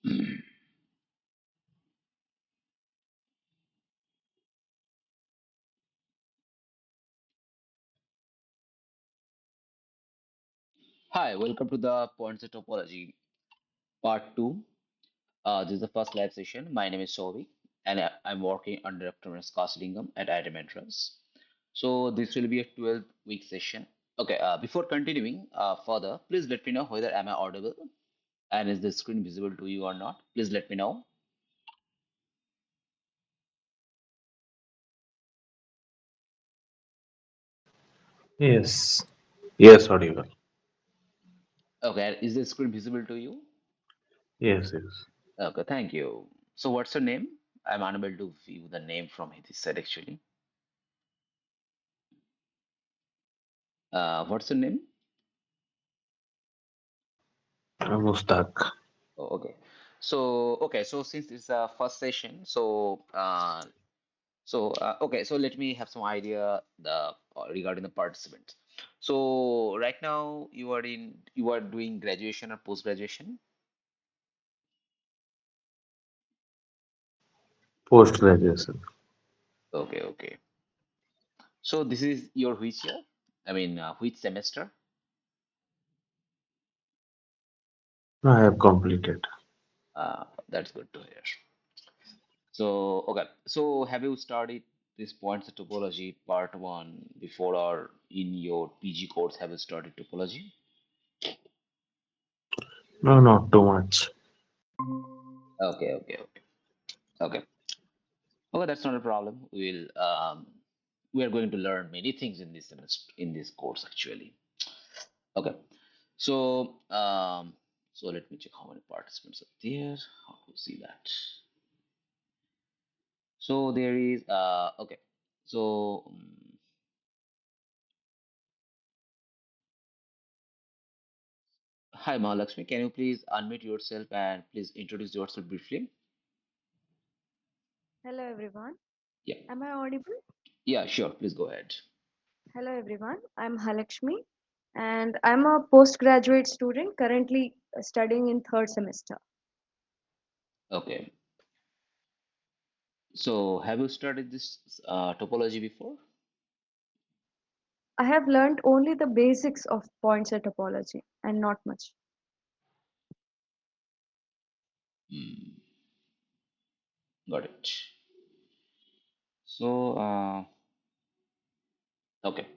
Hi, welcome to the Points of Topology Part 2. This is the first live session. My name is Sovi, and I'm working under Dr. Kasilingam at IIT Madras. So this will be a 12-week session. Okay, before continuing further, please let me know whether am I audible and is the screen visible to you or not. Please let me know. Yes. Yes, audible. Okay, is the screen visible to you? Yes, yes. Okay, thank you. So what's your name? I'm unable to view the name from this side actually. What's your name? Mustaq. Oh, okay. So since it's a first session, so let me have some idea regarding the participants. So right now you are doing graduation or post graduation. Post graduation. Okay, okay. So this is your which year? I mean, which semester? I have completed. That's good to hear. So okay. So have you studied this points of topology part one before or in your PG course have you studied topology? No, not too much. Okay, okay, okay. Okay. Okay, that's not a problem. We are going to learn many things in this semester, in this course actually. Okay. So so let me check how many participants are there. How to see that? So there is okay. So hi Mahalakshmi, can you please unmute yourself and please introduce yourself briefly? Hello everyone. Yeah. Am I audible? Yeah, sure. Please go ahead. Hello everyone. I'm Halakshmi and I'm a postgraduate student currently studying in third semester. Okay. So have you studied this topology before? I have learned only the basics of Poinsett topology and not much. Hmm, got it. So okay.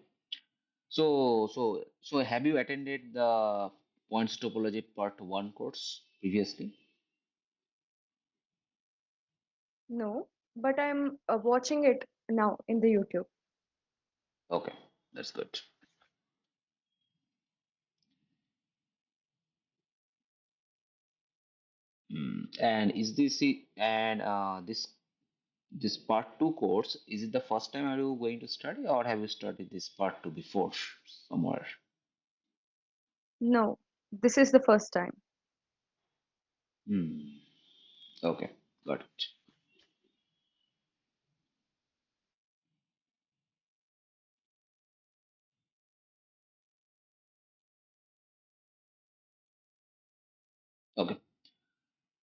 So have you attended the points topology part one course previously? No, but I'm watching it now in the YouTube. Okay, that's good. And is and this part two course, is it the first time are you going to study or have you studied this part two before somewhere? No, this is the first time. Hmm. Okay, got it. Okay.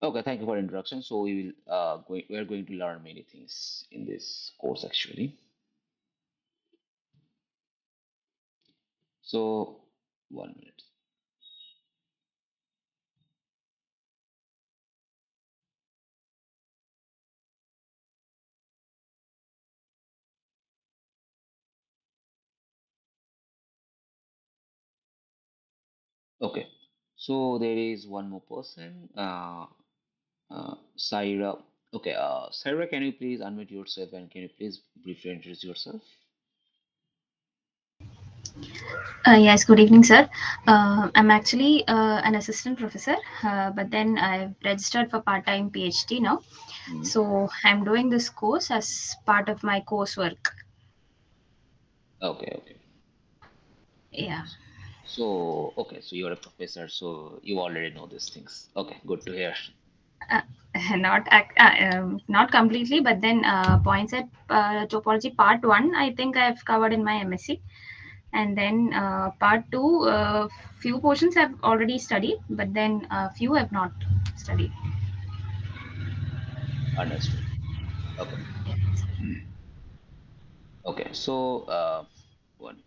Okay, thank you for introduction. So we are going to learn many things in this course actually. So 1 minute. Okay, so there is one more person, Saira. Okay, Saira, can you please unmute yourself and can you please briefly introduce yourself? Yes, good evening, sir. I'm actually an assistant professor, but then I've registered for part time PhD now. Hmm. So I'm doing this course as part of my coursework. Okay, okay. Yeah. Okay, so you're a professor, so you already know these things. Okay, good to hear. Uh, not completely, but then points at topology part one, I think I've covered in my MSc. And then part two, few portions I've already studied, but then few have not studied. Understood. Okay. Okay. So, one.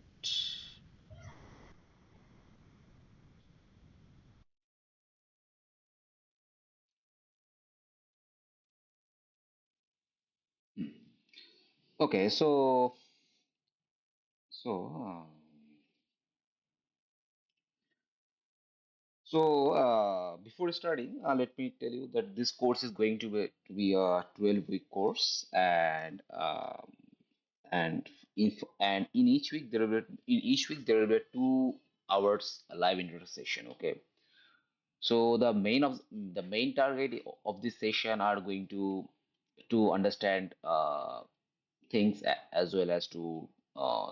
Okay. So, before starting, let me tell you that this course is going to be a 12-week course, and in each week there will be 2 hours live interview session. Okay. So the main target of this session are going to understand things as well as to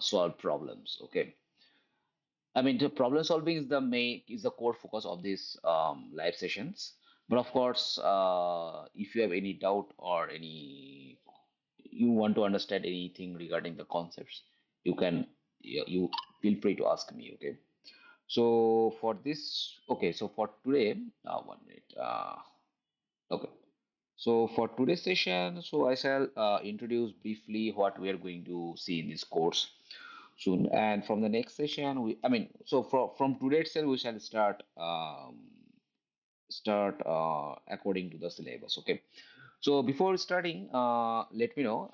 solve problems. Okay. I mean, the problem solving is the core focus of these live sessions. But of course, if you have any doubt or any you want to understand anything regarding the concepts, you feel free to ask me. Okay. So for today, 1 minute. Okay. So for today's session, so I shall introduce briefly what we are going to see in this course soon. And from the next session, from today itself, we shall start according to the syllabus. Okay. So before starting, let me know.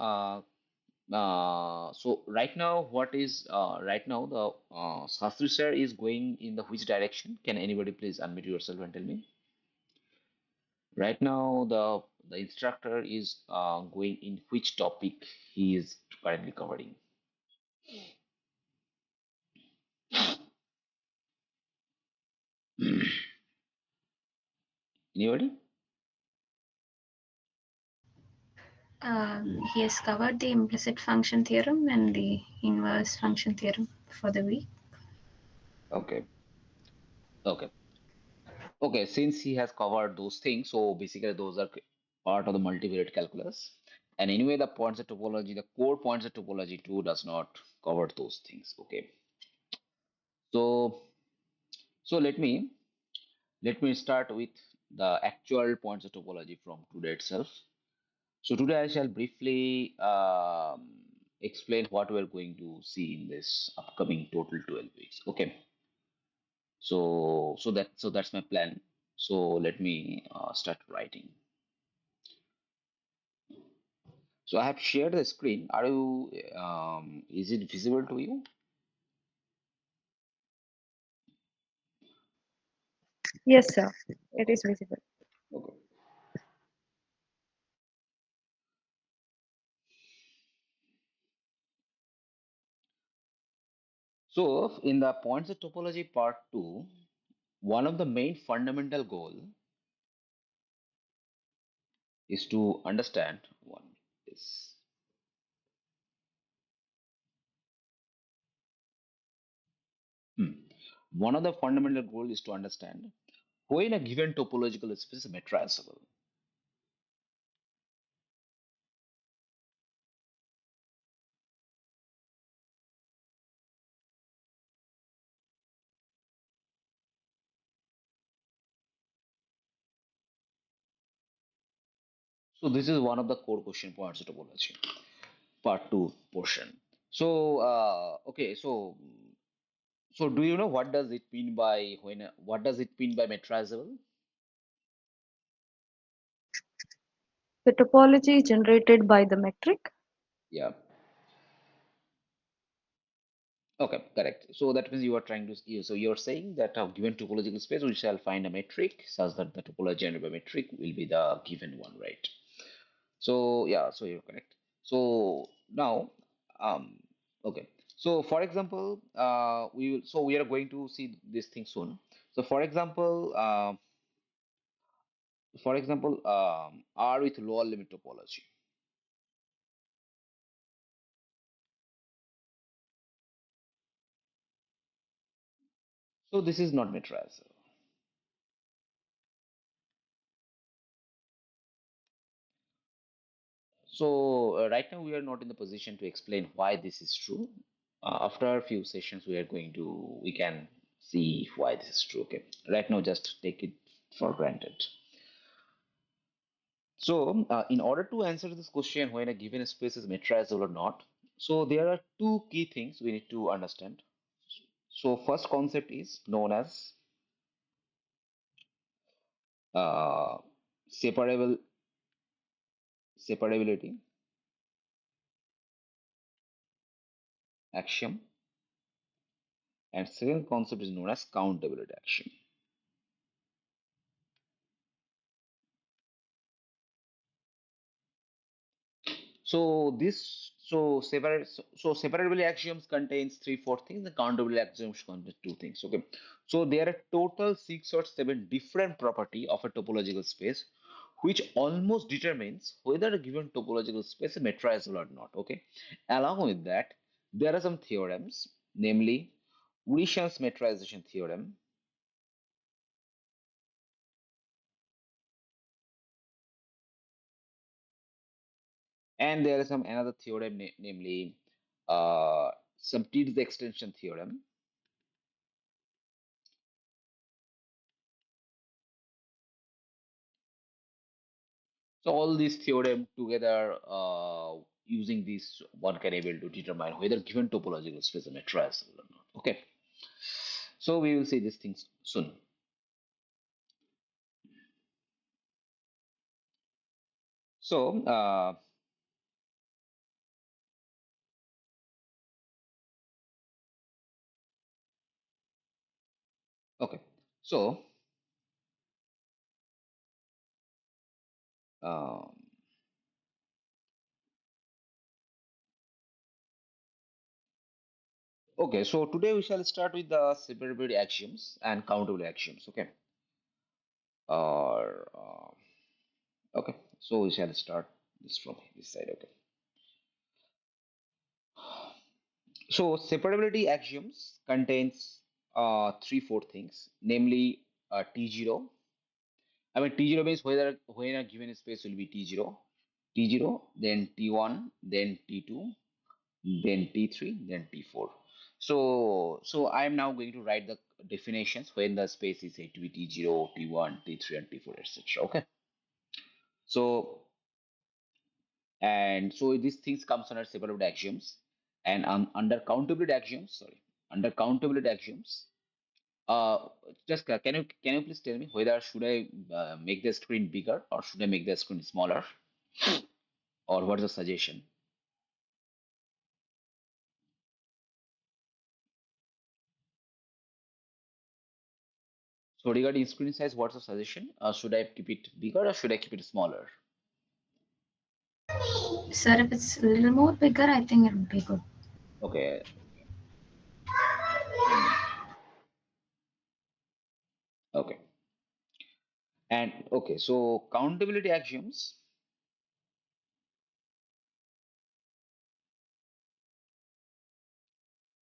So right now the Sastri sir is going in the which direction? Can anybody please unmute yourself and tell me? Right now, the instructor is going in which topic he is currently covering. Anybody? He has covered the implicit function theorem and the inverse function theorem for the week. Okay. Okay. Okay. Since he has covered those things, so basically those are part of the multivariate calculus. And anyway, the points of topology, the core points of topology too, does not cover those things. Okay. So so let me start with the actual points of topology from today itself. So today I shall briefly explain what we're going to see in this upcoming total 12 weeks. Okay. So that's my plan. So let me start writing. So I have shared the screen. Is it visible to you? Yes, sir. It is visible. Okay. So in the points of topology part 2, one of the main fundamental goal is to understand is hmm, one of the fundamental goal is to understand when a given topological space is metrizable. So this is one of the core question points of topology, part 2 portion. So okay, so do you know what does it mean by metrizable? The topology generated by the metric. Yeah. Okay, correct. So that means you are trying to, so you're saying that a given topological space, we shall find a metric such that the topology generated by metric will be the given one, right? So yeah, so you're correct. So now, um, okay. So for example, we are going to see this thing soon. So for example, R with lower limit topology. So this is not metrizable. So right now we are not in the position to explain why this is true. After a few sessions, we can see why this is true. Okay. Right now, just take it for granted. So, in order to answer this question, when a given space is meteorizable or not, so there are two key things we need to understand. So, first concept is known as uh, separable separability axiom, and second concept is known as countability axiom. So separability axioms contains three, four things. The countability axioms contains two things. Okay. So there are total six or seven different property of a topological space, which almost determines whether a given topological space is meteorizable or not. Okay. Along with that, there are some theorems, namely Urichan's meteorization theorem, and there is some another theorem, namely uh, some T to the extension theorem. So all these theorem together, using this, one can able to determine whether given topological space is meteorizable or not. Okay. So we will see these things soon. So okay. So um, okay. So today we shall start with the separability axioms and countability axioms. Okay. Or okay. So we shall start this from this side. Okay. So separability axioms contains three, four things, namely T0. I mean, T0 means whether when a given space will be T0, then T1, then T2, then T3, then T4. So I am now going to write the definitions when the space is said to be T0, T1, T3, and T4, etc. Okay. So and so these things comes under separable axioms, and under countability axioms. Sorry, under countability axioms. Uh, just can you please tell me whether should I make the screen bigger or should I make the screen smaller, or what's the suggestion? So regarding screen size, what's the suggestion? Should I keep it bigger or should I keep it smaller? Sir, if it's a little more bigger, I think it would be good. Okay. Mm, okay. And okay, so countability axioms.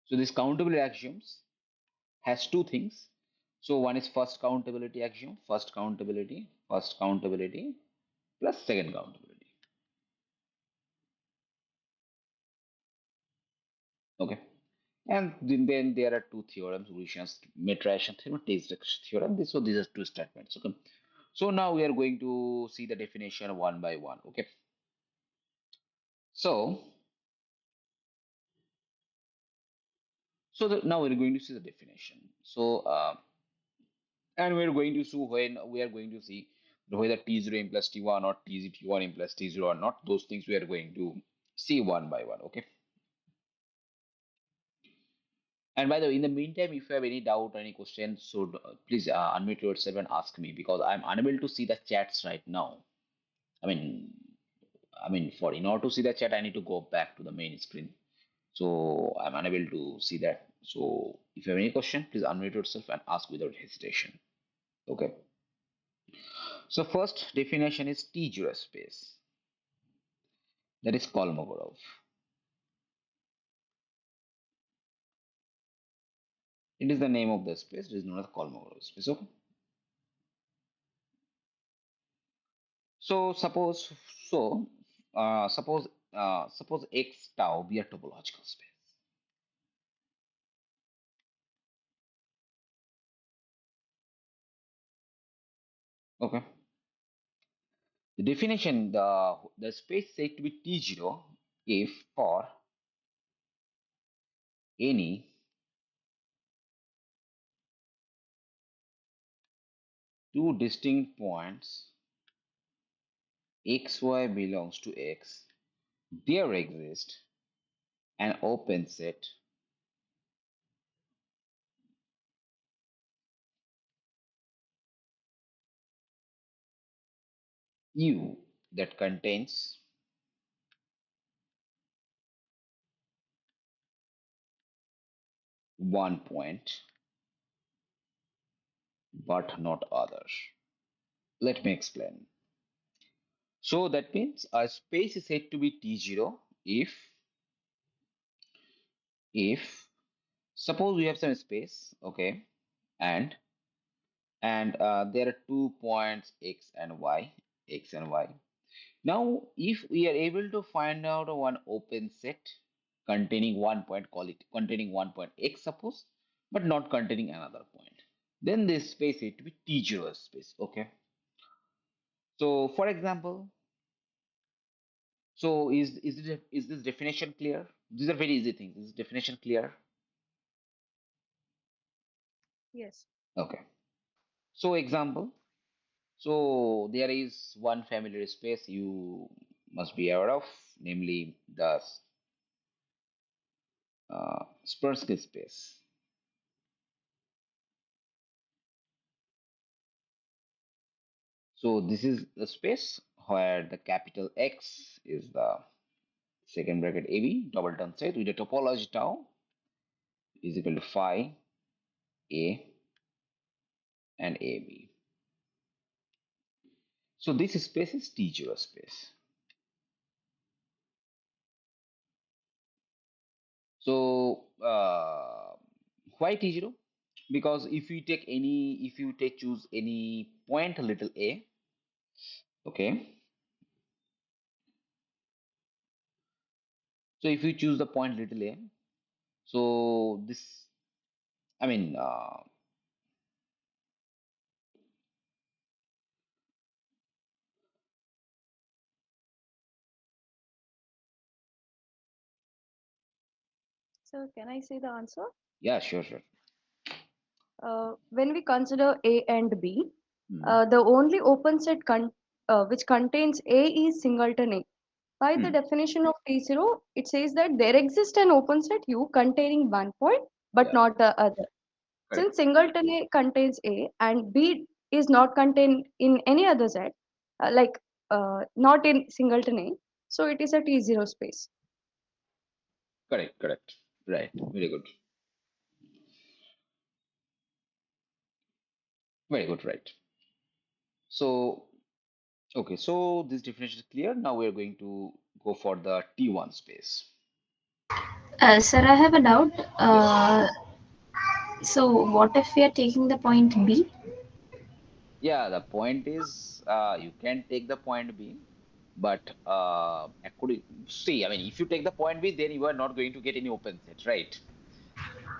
So this countability axioms has two things. So one is first countability plus second countability. Okay. And then there are two theorems, Urichan's metrization theorem, Taylor's theorem. So these are two statements. Okay. So now we are going to see the definition one by one. Okay. So now we're going to see the definition. So and we're going to see when we are going to see whether T0 implies T1 or T1 implies T0 or not. Those things we are going to see one by one. Okay. And by the way, in the meantime, if you have any doubt or any question, so please unmute yourself and ask me because I'm unable to see the chats right now. I mean, for in order to see the chat, I need to go back to the main screen. So I'm unable to see that. So if you have any question, please unmute yourself and ask without hesitation. Okay. So first definition is T0 space. That is Kolmogorov. It is the name of the space. It is known as Kolmogorov space. Okay. So so suppose X tau be a topological space. Okay. The definition, the space said to be T0 if for any two distinct points xy belongs to X, there exists an open set U that contains one point but not others. Let me explain. So that means a space is said to be T0 if suppose we have some space, okay, and there are 2 points x and y. Now, if we are able to find out one open set containing one point, call it containing one point x, suppose, but not containing another point, then this space is to be T0 space. Okay. So, for example, so is this definition clear? These are very easy things. Is definition clear? Yes. Okay. So, example. So there is one familiar space you must be aware of, namely the Spersky space. So this is the space where the capital X is the second bracket AB, double turn set with the topology tau is equal to phi A and AB. So this space is T0 space. So why T0? Because if you take choose any point little a, okay. So if you choose the point little a, so this, I mean, So can I say the answer? yeah, sure, sure. When we consider A and B, Hmm. the only open set which contains A is singleton A. By the Hmm. definition of T0, it says that there exists an open set U containing one point but Yeah, not the other. correct, Since singleton A contains A and B is not contained in any other set, like not in singleton A, so it is a T0 space. correct, correct. Right, very good, very good, right. So, okay, so this definition is clear. Now we are going to go for the T1 space. Sir, I have a doubt. Yes. So what if we are taking the point B? Yeah, the point is you can take the point B, but according, see, I mean, if you take the point B, then you are not going to get any open set, right?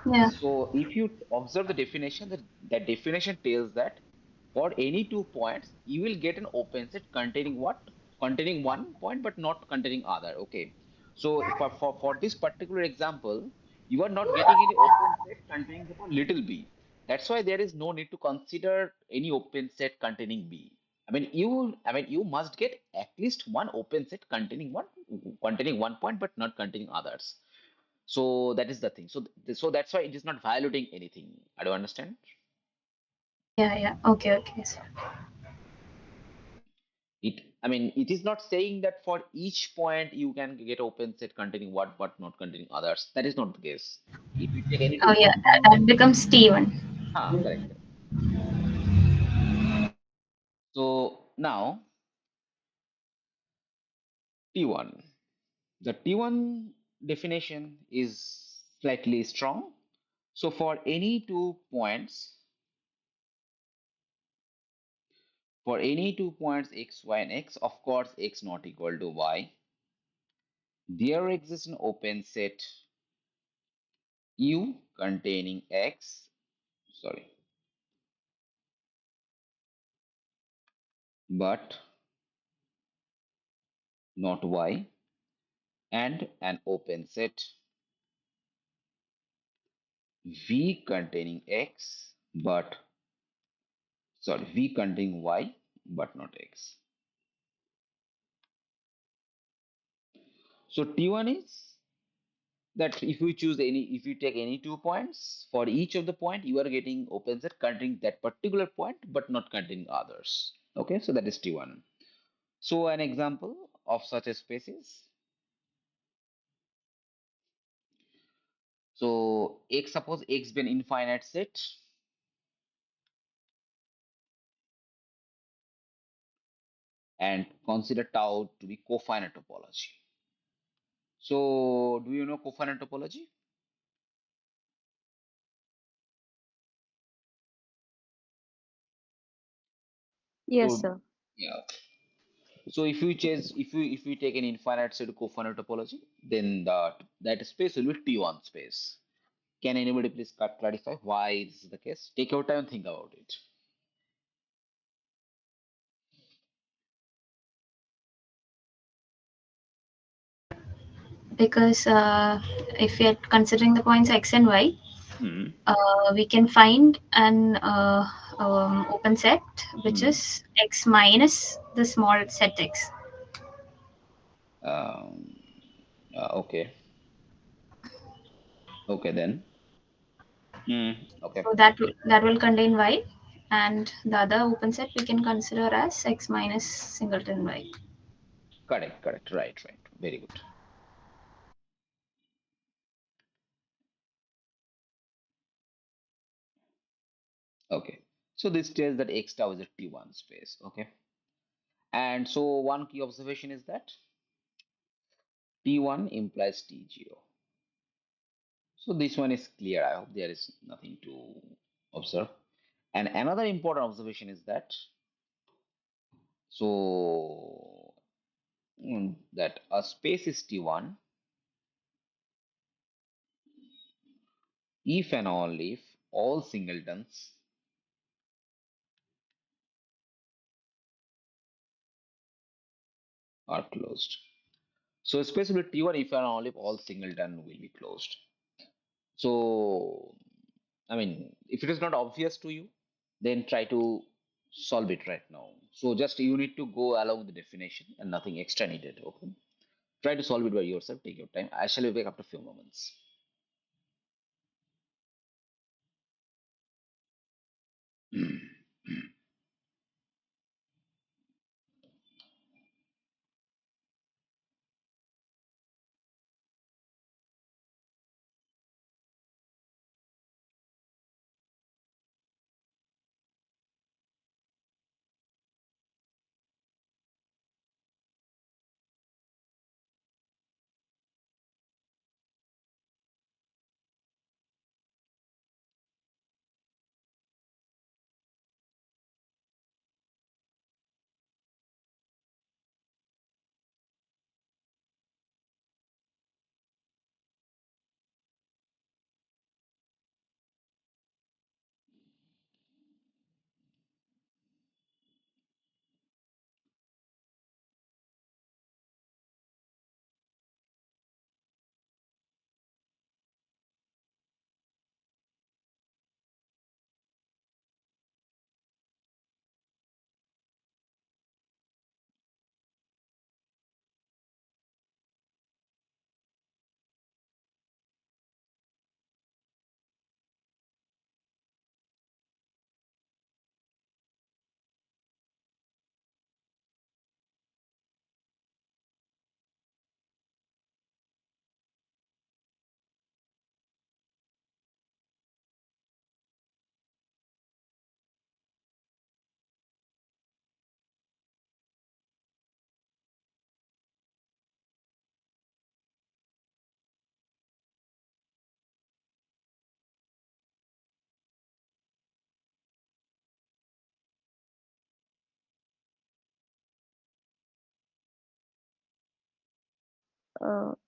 Yeah. So if you observe the definition, that definition tells that for any 2 points, you will get an open set containing what? Containing one point, but not containing other. Okay. So for this particular example, you are not getting any open set containing the little b. That's why there is no need to consider any open set containing b. I mean, you must get at least one open set containing one point, but not containing others. So that is the thing. So that's why it is not violating anything. I don't understand. Yeah, yeah. Okay, okay, sir. It is not saying that for each point you can get open set containing what but not containing others. That is not the case. If you take any two Oh, yeah. points, That becomes T1. correct, correct. So now T1. The T1 definition is slightly strong. So for any 2 points x, y, and x, of course x not equal to y, there exists an open set U containing X, sorry, but not y, and an open set v containing x, but sorry, v containing y, but not x. So T1 is that if you choose any, if you take any 2 points, for each of the point, you are getting open set containing that particular point, but not containing others. Okay, so that is T1. So an example of such a space is, so X, suppose X be an infinite set and consider tau to be cofinite topology. So do you know cofinite topology? Yes, So sir. yeah. So if you take an infinite set cofinite topology, then that space will be T1 space. Can anybody please clarify why this is the case? Take your time and think about it. Because if we are considering the points x and y, Hmm. we can find an open set which Hmm. is x minus the small set x. Um, okay. Okay then. Hmm. Okay. So that will contain y, and the other open set we can consider as x minus singleton y. Correct. Correct. Right. Right. Very good. Okay. So this tells that X tau is a T1 space. Okay. And so one key observation is that T1 implies T0. So this one is clear. I hope there is nothing to observe. And another important observation is that, so that a space is T1 if and only if all singletons are closed. So space will be T1 if and only if all singleton will be closed. So I mean, if it is not obvious to you, then try to solve it right now. So just you need to go along the definition and nothing extra needed. Okay. Try to solve it by yourself. Take your time. I shall be back after a few moments.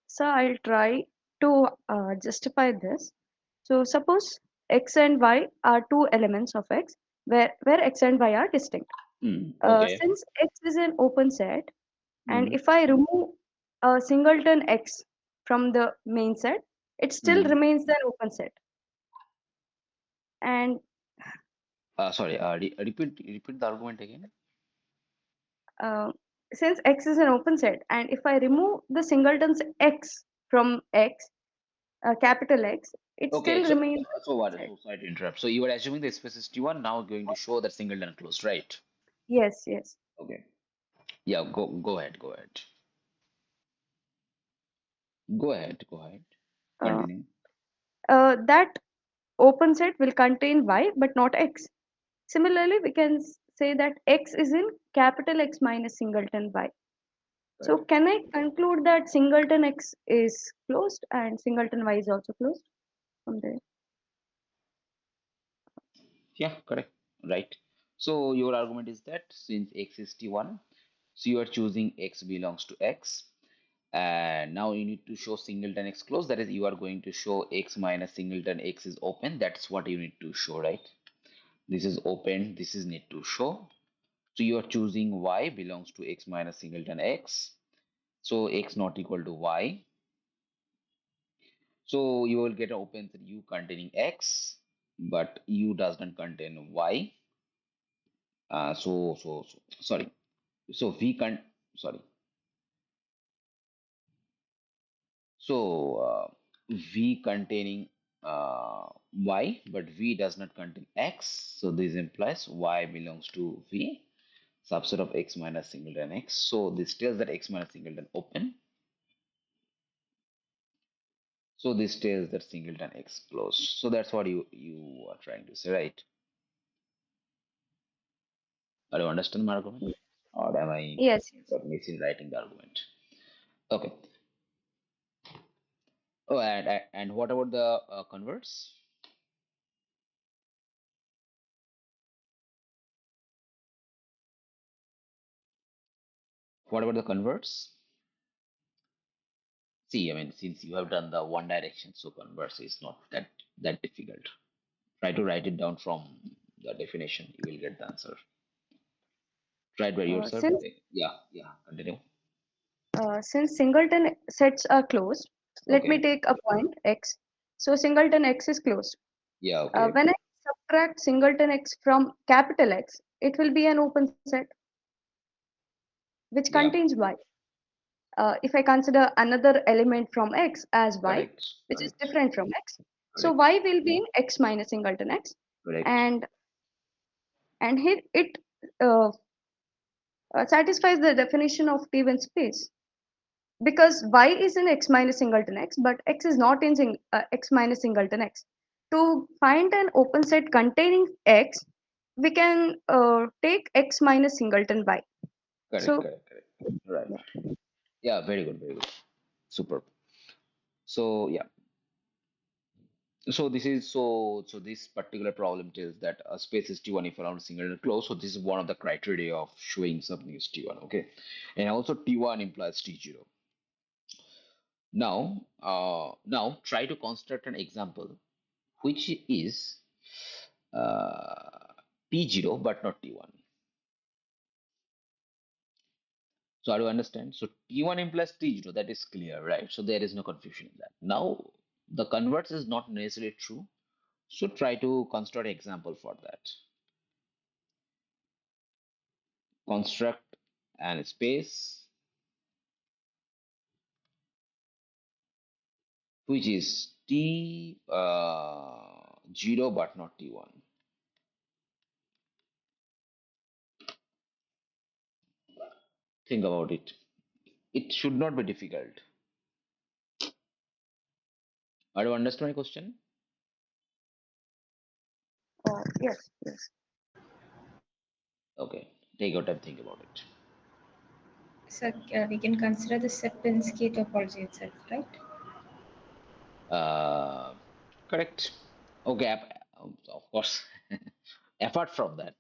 So I'll try to justify this. So suppose x and y are two elements of x where x and y are distinct. Okay. Since x is an open set, And Mm, if I remove a singleton X from the main set, it still mm. remains an open set. And Sorry, repeat the argument again. uh, since X is an open set, and if I remove the singletons X from X, capital X, it Okay, still so remains so an what? open set. So sorry to interrupt. So you were assuming the space is T1 now going to show that singleton closed, right? Yes, yes. Okay. Yeah, go ahead, go ahead. Go ahead, go ahead. Uh, Continue. that open set will contain Y but not X. Similarly, we can say that X is in capital X minus singleton Y. So Correct. can I conclude that singleton X is closed and singleton Y is also closed from there? Yeah, correct. Right. So your argument is that since X is T1, so you are choosing X belongs to X. And now you need to show singleton X closed. That is, you are going to show X minus singleton X is open. That's what you need to show, right? This is open. This is need to show. So you are choosing Y belongs to X minus singleton X. So X not equal to Y. So you will get an open set U containing X, but U does not contain Y. Sorry. So V can sorry. So V containing Y, but V does not contain X. So this implies Y belongs to V, subset of X minus singleton X. So this tells that X minus singleton open. So this tells that singleton X closed. So that's what you are trying to say, right? Do you understand my argument? Or am I Yes, yes. missing writing the argument? Okay. Oh, and what about the converts? What about the converts? See, I mean, since you have done the one direction, so converse is not that difficult. Try to write it down from the definition. You will get the answer. Try it by yourself. Since Okay. Yeah, yeah. Continue. since singleton sets are closed, let me Okay. take a point X. So singleton X is closed. Yeah. Okay. When I subtract singleton X from capital X, it will be an open set which Yeah. contains Y. If I consider another element from X as Y, Correct. which is Correct. different from X, so Correct. Y will be in X minus singleton X, Correct. and here it uh, satisfies the definition of T1 space because Y is in X minus singleton X, but X is not in X minus singleton X. To find an open set containing X, we can take X minus singleton Y. Correct. So Correct. Correct. Right. Yeah. Very good. Very good. Superb. So yeah. So this is so this particular problem tells that a space is T1 if around single and close. So this is one of the criteria of showing something is T1. Okay, and also T1 implies T0. Now try to construct an example which is uh, T0 but not T1. So how do you understand? So T1 implies T0. That is clear, right? So there is no confusion in that. Now the converse is not necessarily true. So try to construct an example for that. Construct and space which is t 0 but not t1. Think about it. It should not be difficult. I don't understand my question. yes, yes. Okay, take your time, think about it. So we can consider the Sierpinski topology itself, right? uh, Correct. Okay, of course. Apart from that,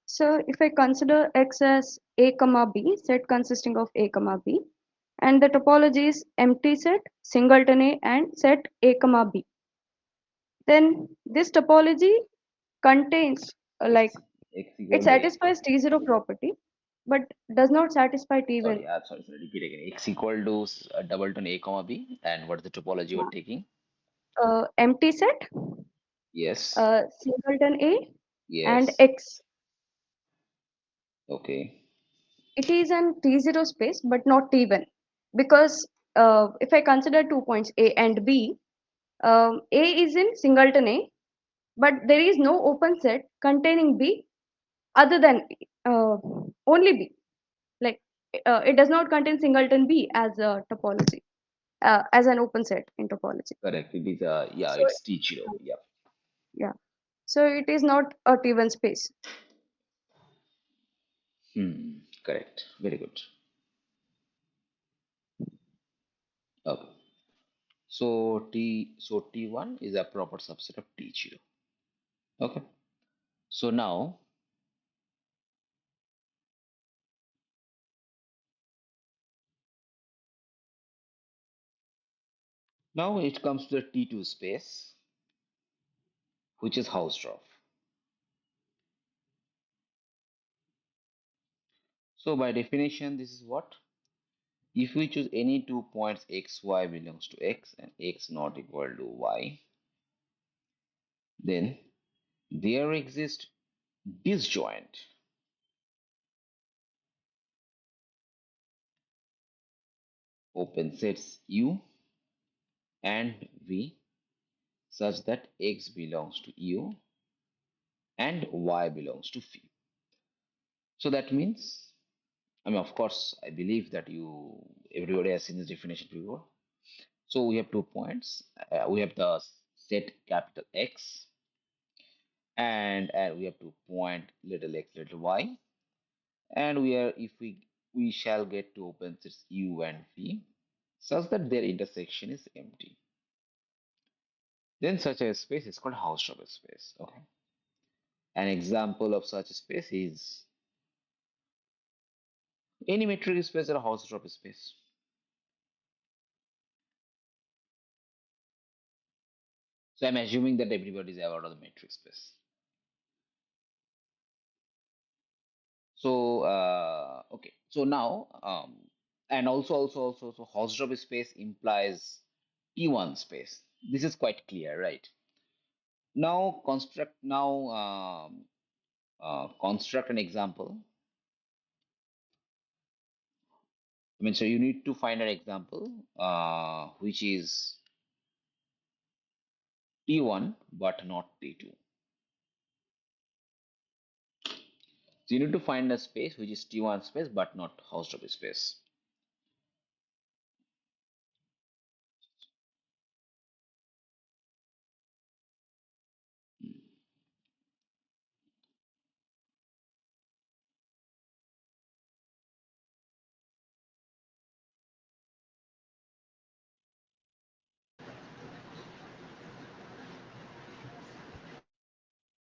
So if I consider X as A comma B, set consisting of A comma B, and the topology is empty set, singleton A, and set A comma B. Then this topology contains like X X it equal to X. satisfies T0 property, but does not satisfy T1. Sorry. Repeat again. X equal to double to A comma B, and what is the topology you are taking? Empty set, Yes. singleton A, and Yes. X. Okay. It is an T0 space, but not T1, because if I consider 2 points A and B, A is in singleton A, but there is no open set containing B other than uh, only B. Like it does not contain singleton B as a topology, as an open set in topology. Correct. It is yeah, So it's T0. Yeah. yeah, so it is not a T1 space. Correct. Very good. Okay. So T1 is a proper subset of T0. Okay. So now it comes to the T2 space, which is Hausdorff. So by definition, this is what? If we choose any 2 points x, y belongs to x and x not equal to y, then there exists disjoint open sets U and V such that x belongs to U and y belongs to phi. So that means, I mean, of course, I believe that everybody has seen this definition before. So we have 2 points. We have the set capital X, and we have to point little x, little y, and we shall get to open sets U and V, such that their intersection is empty. Then such a space is called Hausdorff space. Okay. An example of such a space is any metric space or a Hausdorff space. So I'm assuming that everybody is aware of the metric space. So okay. So now and also so Hausdorff space implies T1 space. This is quite clear, right? Construct an example. I mean, so you need to find an example which is T1 but not T2. So you need to find a space which is T1 space but not Hausdorff space.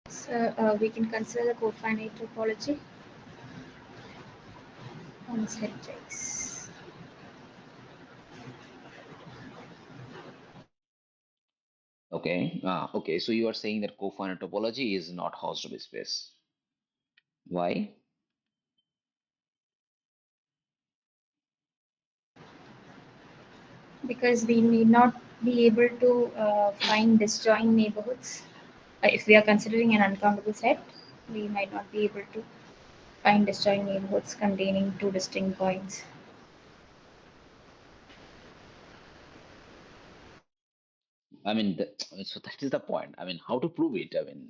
So we can consider the cofinite topology on set X. Okay. Okay. So you are saying that cofinite topology is not Hausdorff space. Why? Because we need not be able to find disjoint neighborhoods. If we are considering an uncountable set, we might not be able to find disjoint neighborhoods containing two distinct points. I mean, so that is the point. I mean, how to prove it? I mean,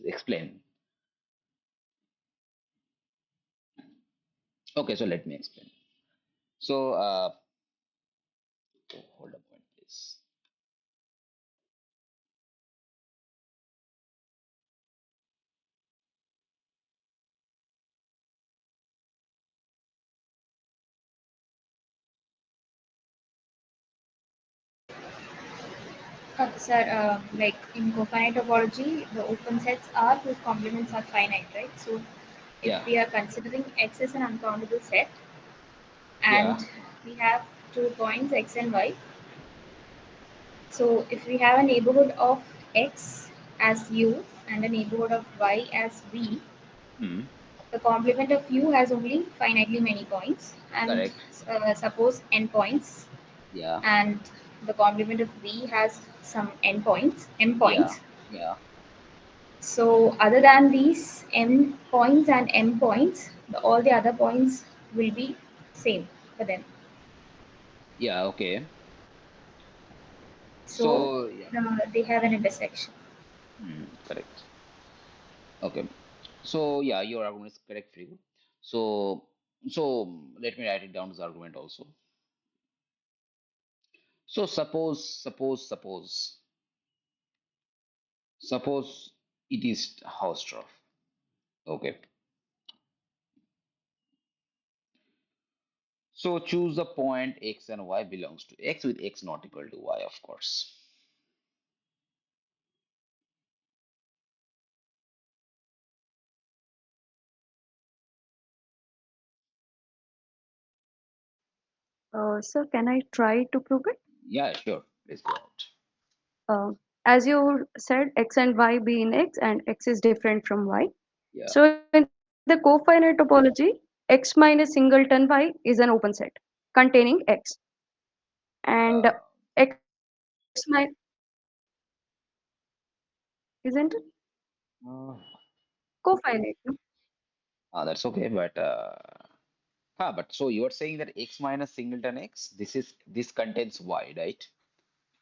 explain. Okay, so let me explain. So, hold a point, please. Sir, like in cofinite topology, the open sets are whose complements are finite, right? So if Yeah, we are considering X as an uncountable set yeah. and we have two points x and y. So if we have a neighborhood of x as u and a neighborhood of y as v, Hmm. the complement of u has only finitely many points, and Correct. suppose n points, Yeah. and the complement of v has some n points, m Yeah. points. Yeah. So other than these n points and m points, all the other points will be same for them. Yeah. Okay. So So yeah. they have an intersection. Correct. Okay. So yeah, your argument is correct, Frigu. So let me write it down as argument also. So suppose it is Hausdorff. Okay. So choose the point x and y belongs to x with x not equal to y, of course. Sir, can I try to prove it? Yeah, sure. Please go out. As you said, x and y be in x, and x is different from y. Yeah. So in the cofinite topology, x minus singleton y is an open set containing x, and Uh, x minus isn't it uh, cofinite? No? that's okay, but so you are saying that x minus singleton x, this contains y, right?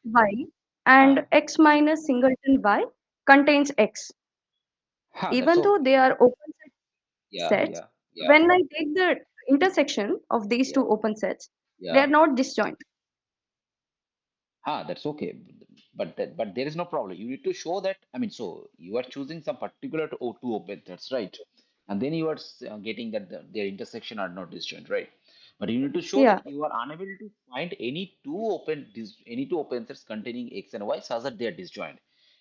Y and Ah, x minus singleton y contains x, that's even though okay. they are open Yeah, sets. yeah, yeah, When I take the intersection of these yeah, two open sets, they yeah. are not disjoint. That's okay. But there is no problem. You need to show that. I mean, so you are choosing some particular two open sets, right? And then you are getting that their intersection are not disjoint, right? But you need to show Yeah. that you are unable to find any two open sets containing x and y such that they are disjoint.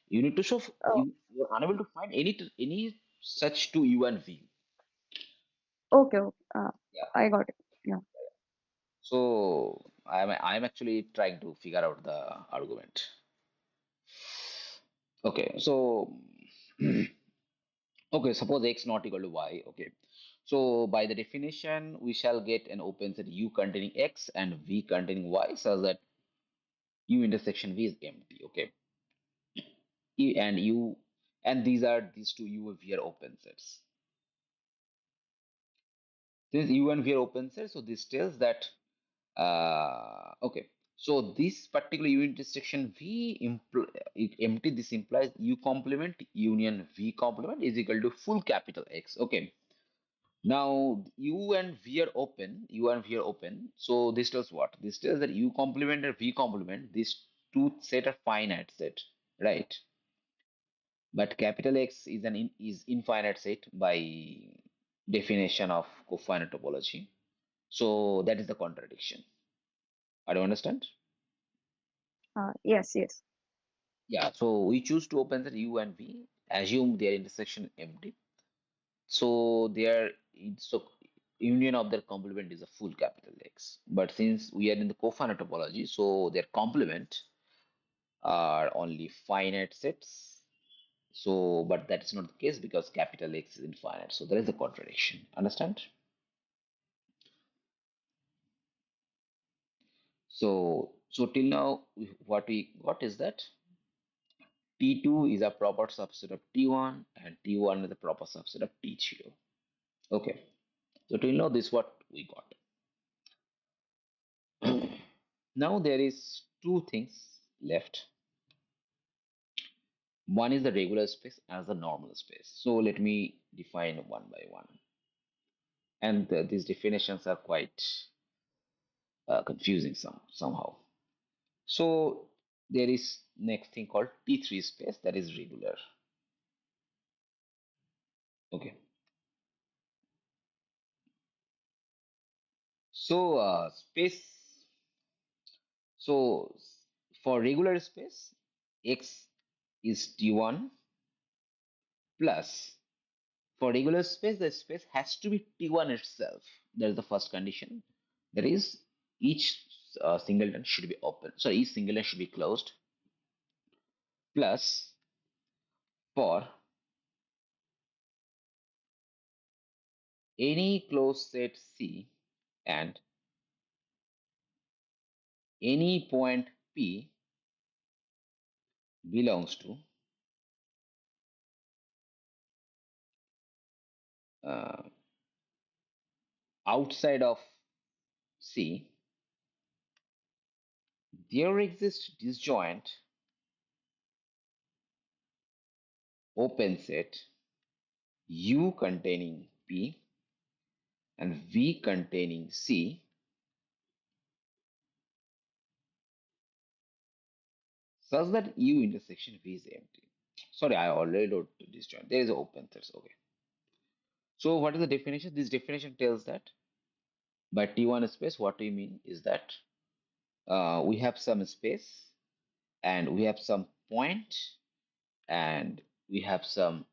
You need to show Oh, you are unable to find any such two u and v. okay. Okay. Yeah. I got it. Yeah. So I'm actually trying to figure out the argument. Okay, so okay, suppose x not equal to y. Okay, so by the definition, we shall get an open set u containing x and v containing y, such that u intersection v is empty. Okay, and u and these two u and v are open sets. Since u and v are open sets, so this tells that okay. So this particular u intersection v empty. This implies u complement union v complement is equal to full capital X. Okay. Now u and v are open. U and v are open. So this tells what? This tells that u complement and v complement. These two set are finite set, right? But capital X is is infinite set by definition of cofinite topology. So that is the contradiction. I don't understand. Yes. Yes. Yeah, so we choose to open set U and V, assume their intersection empty. So so union of their complement is a full capital X. But since we are in the cofinite topology, so their complement are only finite sets. So, but that is not the case because capital X is infinite. So there is a contradiction. Understand? So till now, what we got is that T2 is a proper subset of T1 and T1 is a proper subset of T0. Okay. So till now, this is what we got. Now there is two things left. One is the regular space and the normal space. So let me define one by one. And these definitions are quite confusing somehow. So there is next thing called T3 space that is regular. Okay. So space. So for regular space, X is T1 plus for regular space, the space has to be T1 itself. That is the first condition. That is, each singleton should be open. So each singleton should be closed. Plus for any closed set C and any point P belongs to uh, outside of C, there exists disjoint open set U containing P and V containing C such that U intersection V is empty. Sorry, I already wrote disjoint. There is an open set. Okay. So what is the definition? This definition tells that by T1 space, what we mean is that we have some space and we have some point and we have some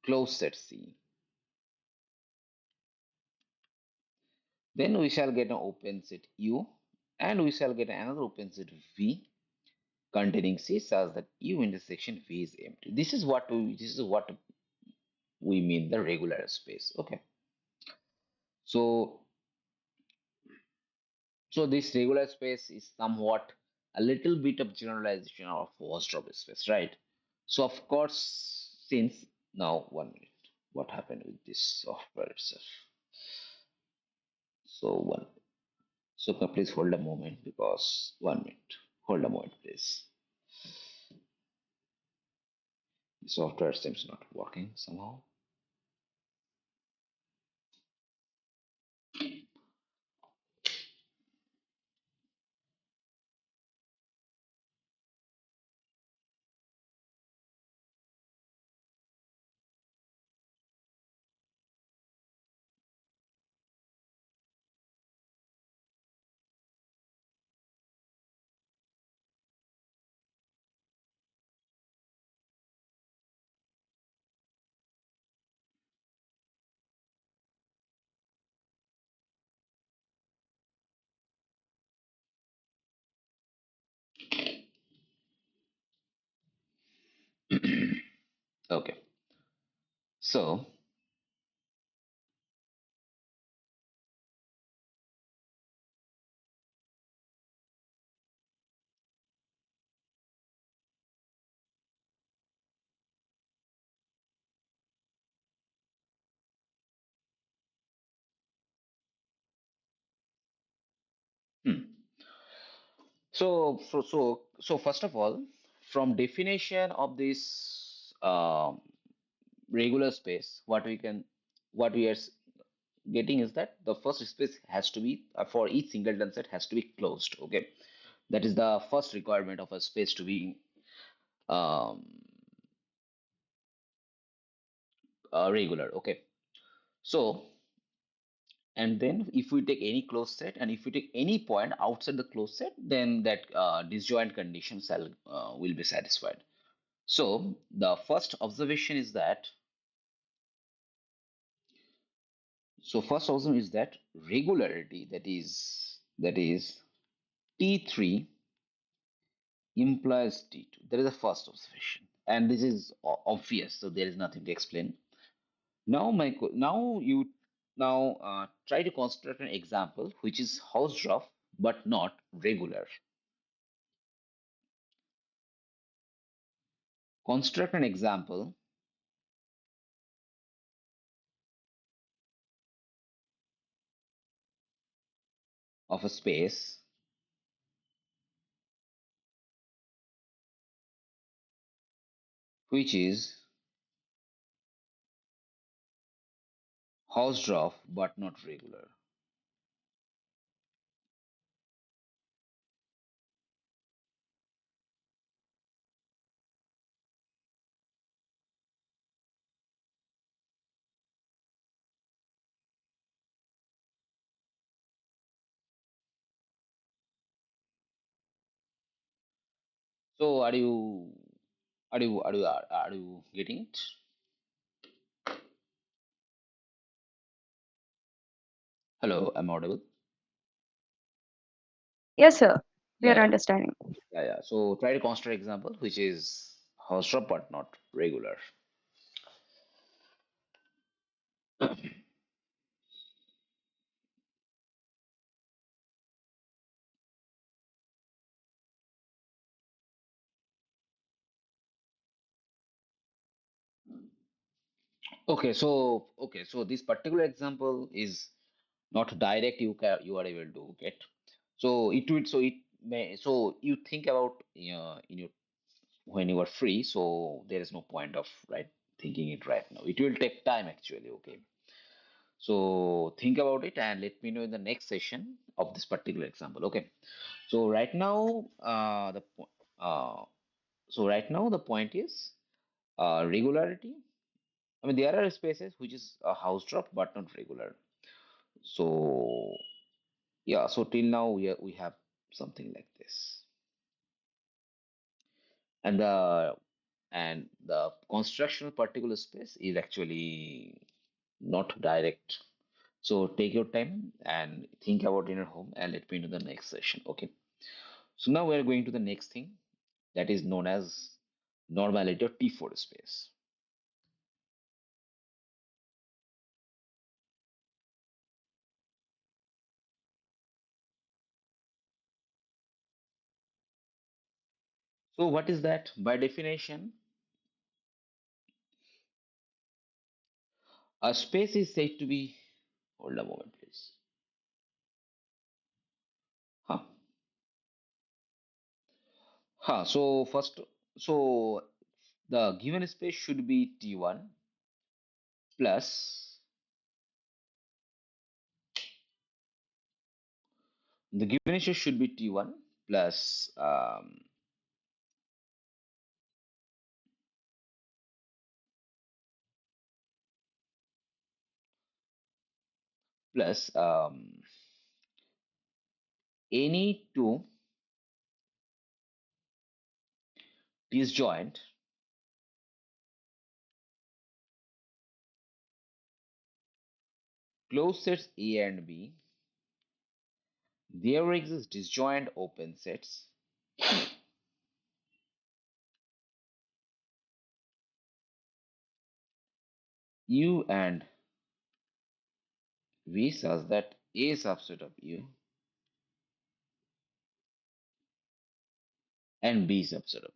closed set C. Then we shall get an open set U and we shall get another open set V containing C such that U intersection V is empty. This is what we mean the regular space. Okay. So so this regular space is somewhat a little bit of generalization of Hausdorff space, right? So of course, since now 1 minute, what happened with this software itself? So please hold a moment because 1 minute. Hold a moment, please. The software seems not working somehow. Okay, so hmm. So first of all, from definition of this regular space, what we are getting is that the first space has to be for each singleton set has to be closed. Okay, that is the first requirement of a space to be um, regular. Okay, so and then if we take any closed set and if we take any point outside the closed set, then that disjoint condition shall will be satisfied. So the first observation is that first observation is that regularity, that is T3 implies T2. That is the first observation, and this is obvious, so there is nothing to explain. Now, try to construct an example which is Hausdorff but not regular. Construct an example of a space which is Hausdorff but not regular. So are you getting it? Hello, I'm audible. Yes, sir. We Yeah, are yeah, understanding. yeah, yeah. So try to consider example which is Hausdorff but not regular. Okay, so this particular example is not direct. You are able to get. So it will. So it may. So you think about in your when you are free. So there is no point of right thinking it right now. It will take time actually. Okay. So think about it and let me know in the next session of this particular example. Okay. So right now, right now the point is regularity. I mean, there are spaces which is a house drop but not regular. So yeah, so till now we have something like this, and the construction of particular space is actually not direct. So take your time and think about in your home and let me know the next session. Okay. So now we are going to the next thing that is known as normality of T4 space. So what is that? By definition, a space is said to be. Hold a moment, please. Huh. Huh. So first, so the given space should be T1 plus the given space should be T1 plus plus any two disjoint closed sets A and B. There exist disjoint open sets U and V such that A subset of U and B subset of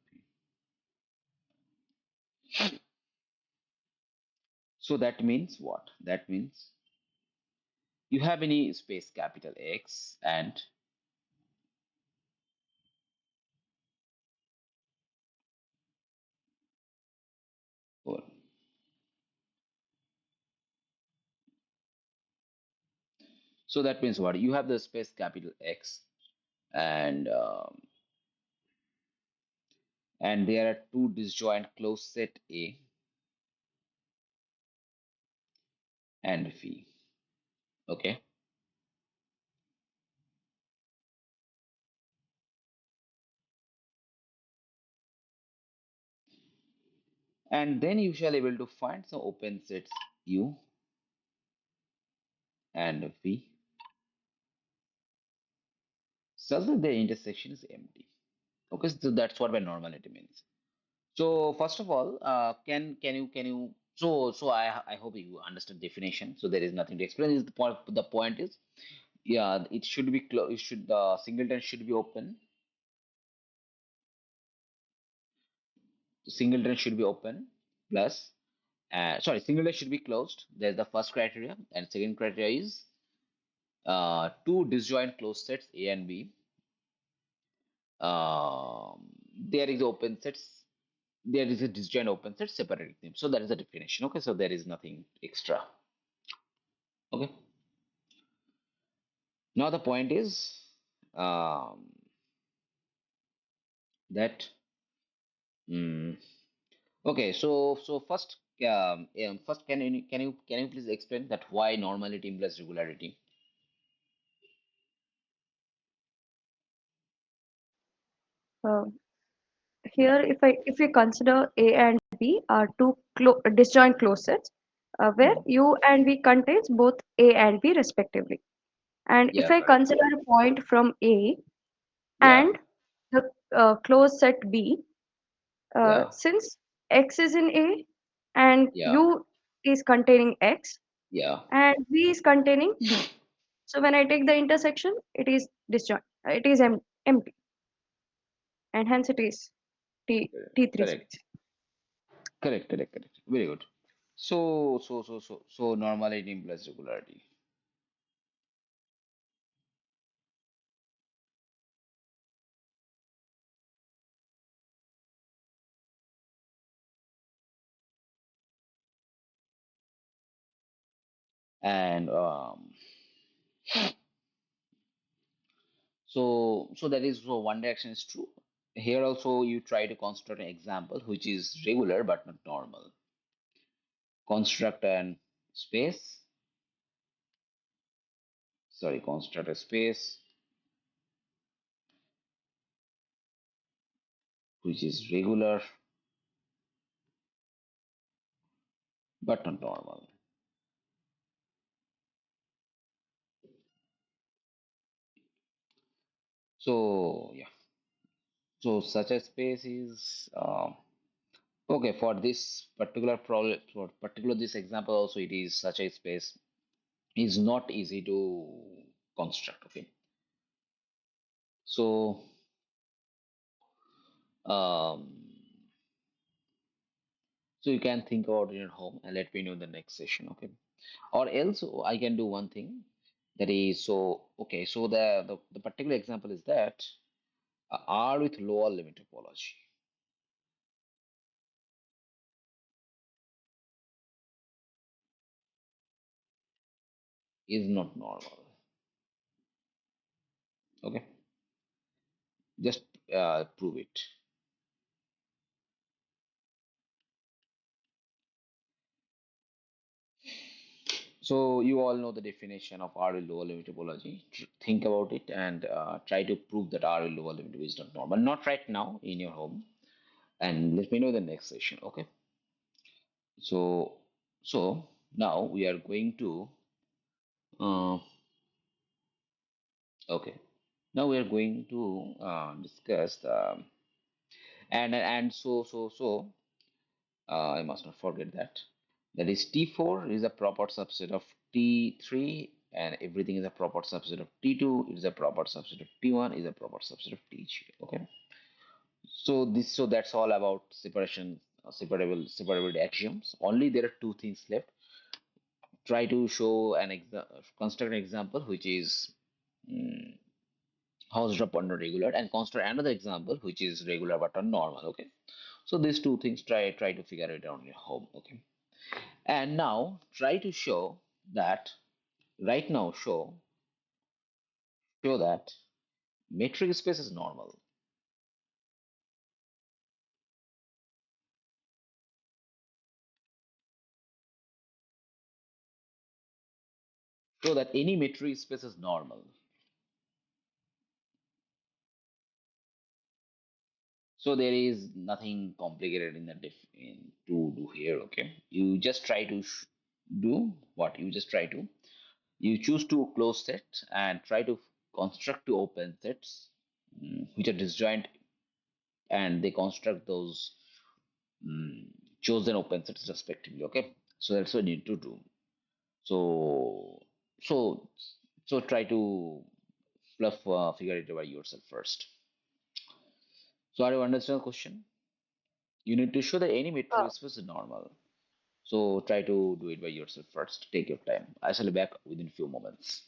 V. So that means what? That means you have any space capital X and oh, so that means what? You have the space capital X and there are two disjoint closed set A and V. Okay. And then you shall able to find some open sets U and V such that their intersection is empty. Okay, so that's what by normality means. So first of all, can you I hope you understand definition. So there is nothing to explain. Is the point? The point is, yeah, it should be closed. It should the singleton should be open. Singleton should be open. Plus, sorry, singleton should be closed. There's the first criteria, and second criteria is two disjoint closed sets A and B. There is open sets. There is a disjoint open set separating them. So that is the definition. Okay, so there is nothing extra. Okay. Now the point is um, that mm, okay. So first can you please explain that why normality implies regularity? Uh, Here, if we consider A and B are two disjoint closed sets, where Mhm. U and V contains both A and B respectively. And if Yeah, I correct. consider a point from A, Yeah. and the closed set B, Yeah. since X is in A and Yeah. U is containing X Yeah. and V is containing B. So when I take the intersection, it is disjoint. It is empty, and hence it is T3 Correct. space. Correct. Correct. Correct. Very good. So normality implies regularity. And so that is, so one direction is true. Here also you try to construct an example which is regular but not normal. Construct an space, sorry, construct a space which is regular but not normal. So yeah, so such a space is okay for this particular problem. For particular this example also, it is such a space is not easy to construct. Okay, so um, so you can think about it at home and let me know in the next session. Okay, or else I can do one thing, that is, so okay, so the particular example is that R with lower limit topology is not normal. Okay, just prove it. So you all know the definition of R with lower limit topology. Think about it and try to prove that R with lower limit is not normal. Not right now in your home, and let me know in the next session. Okay. So now we are going to uh, okay. Now we are going to discuss and I must not forget that. That is T4 is a proper subset of T3 and everything is a proper subset of T2. It is a proper subset of T1 is a proper subset of T3. Okay. So that's all about separation, separability axioms. Only there are two things left. Try to show construct an example which is mm, house drop under regular, and construct another example which is regular but not normal. Okay, so these two things, try to figure it out on your home. Okay, and now try to show that, right now show that metric space is normal. Show that any metric space is normal. So there is nothing complicated in the to do here. Okay, you just try to do what you just try to, you choose two closed sets and try to construct two open sets, which are disjoint, and they construct those mm, chosen open sets respectively. Okay, so that's what you need to do. So so try to fluff figure it out by yourself first. So are you understand the question? You need to show that any Uh, metric space is normal. So try to do it by yourself first. Take your time. I shall be back within few moments.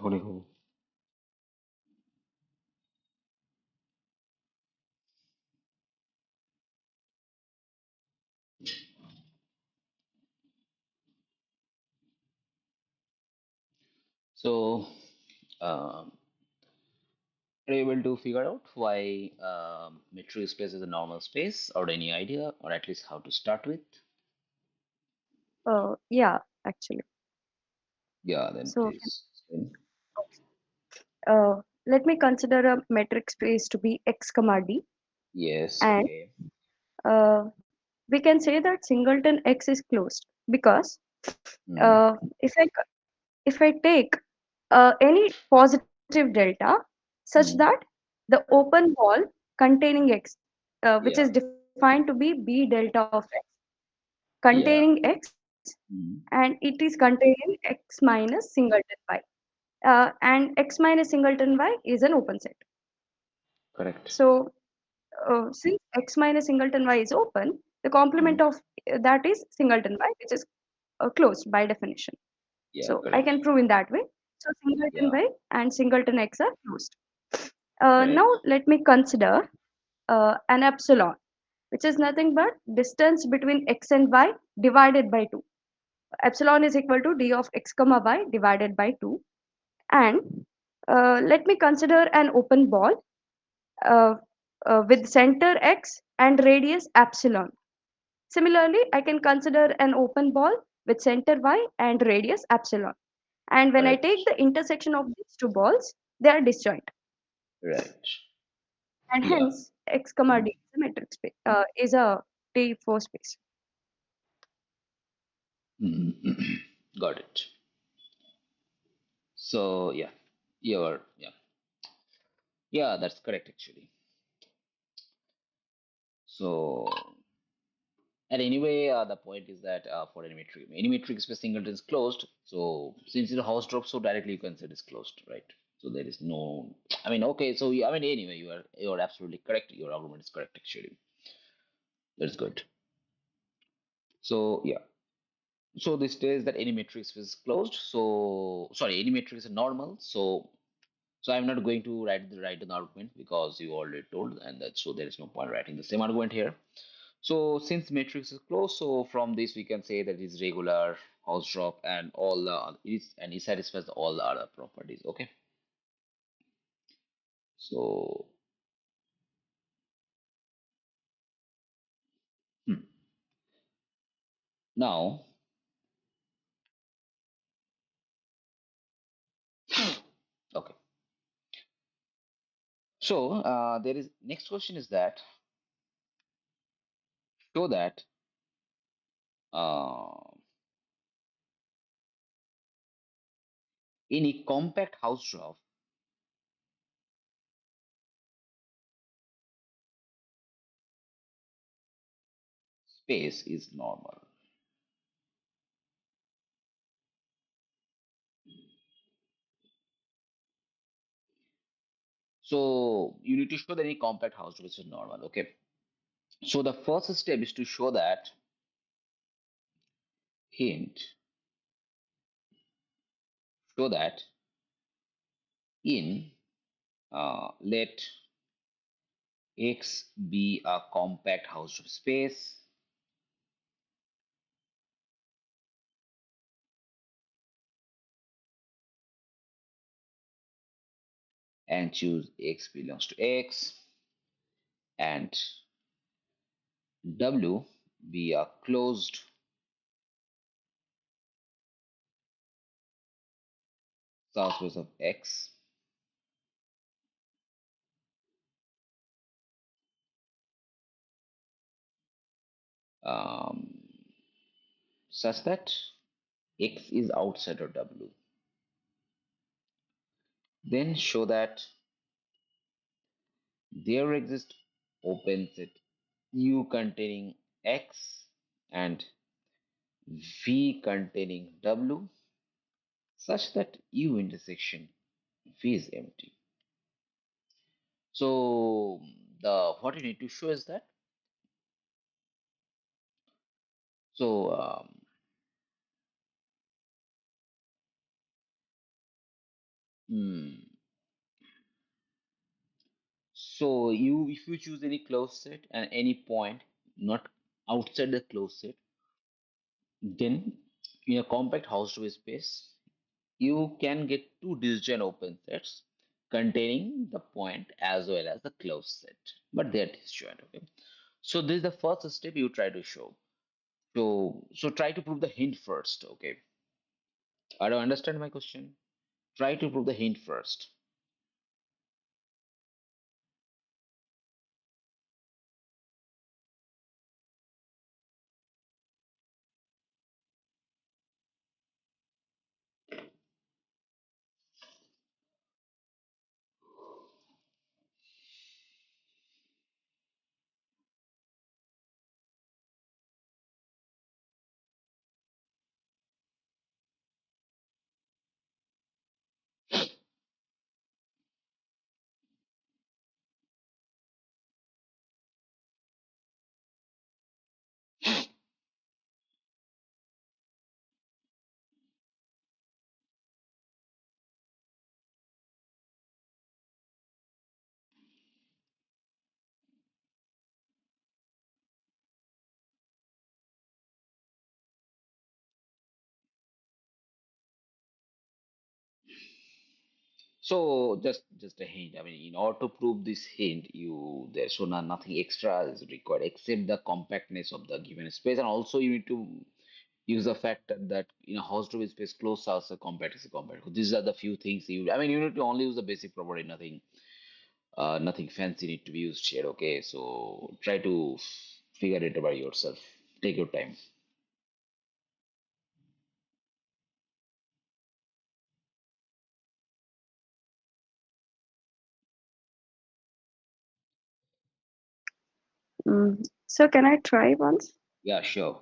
Horiho. So, um, are you able to figure out why metric space is a normal space, or any idea, or at least how to start with? Yeah, actually. Yeah, then So please explain. let me consider a metric space to be x comma d, Yes, and okay. uh, we can say that singleton x is closed because Hmm. if I take any positive delta such that Hmm. the open wall containing x, which is Yeah, defined to be b delta of x, containing yeah. x, and Hmm. it is containing x minus singleton y. And x minus singleton y is an open set. Correct. So, since x minus singleton y is open, the complement Hmm. of that is singleton y, which is closed by definition. Yeah, So, I correct. can prove in that way. So, singleton Yeah, y and singleton x are closed. Now, correct. let me consider an epsilon, which is nothing but distance between x and y divided by 2. Epsilon is equal to d of x comma y divided by 2. And let me consider an open ball uh, with center x and radius epsilon. Similarly, I can consider an open ball with center y and radius epsilon. And when I take Correct. the intersection of these two balls, they are disjoint. Right. And Yeah. hence, x comma Hmm. d is a metric space, is a T4 space. Hmm. Got it. So yeah, yeah, that's correct actually. So, and anyway, the point is that for any metric space singleton is closed. So since the house drops, so directly you can say it's closed, right? So there is no, I mean, okay. So I mean, anyway, you are absolutely correct. Your argument is correct actually. That's good. So yeah. So this says that any matrix is closed. So sorry, any matrix is normal. So I'm not going to write an argument because you already told, and that so there is no point writing the same argument here. So since matrix is closed, so from this we can say that it's regular, house drop, and all is and it satisfies all the other properties. Okay. So hmm, now okay. So there is next question is that show that uh, in a compact house drop space is normal. So you need to show that any compact house which is normal. Okay. So the first step is to show that hint, show that in let X be a compact Hausdorff space and choose X belongs to X and W be a closed subspace of X um, such that X is outside of W. Then show that there exists open set U containing X and V containing W such that U intersection V is empty. So the what you need to show is that so Hmm. So you, if you choose any closed set and any point not outside the closed set, then in a compact Hausdorff space, you can get two disjoint open sets containing the point as well as the closed set, but they are disjoint. Okay. So this is the first step you try to show. So try to prove the hint first. Okay. I don't understand my question. Try to prove the hint first. So just a hint. I mean, in order to prove this hint, you there so nothing extra is required except the compactness of the given space, and also you need to use the fact that in a Hausdorff space, closed are so compact is a compact. So these are the few things you. I mean, you need to only use the basic property. Nothing fancy need to be used here. Okay, so try to figure it by yourself. Take your time. So can I try once? Yeah, sure.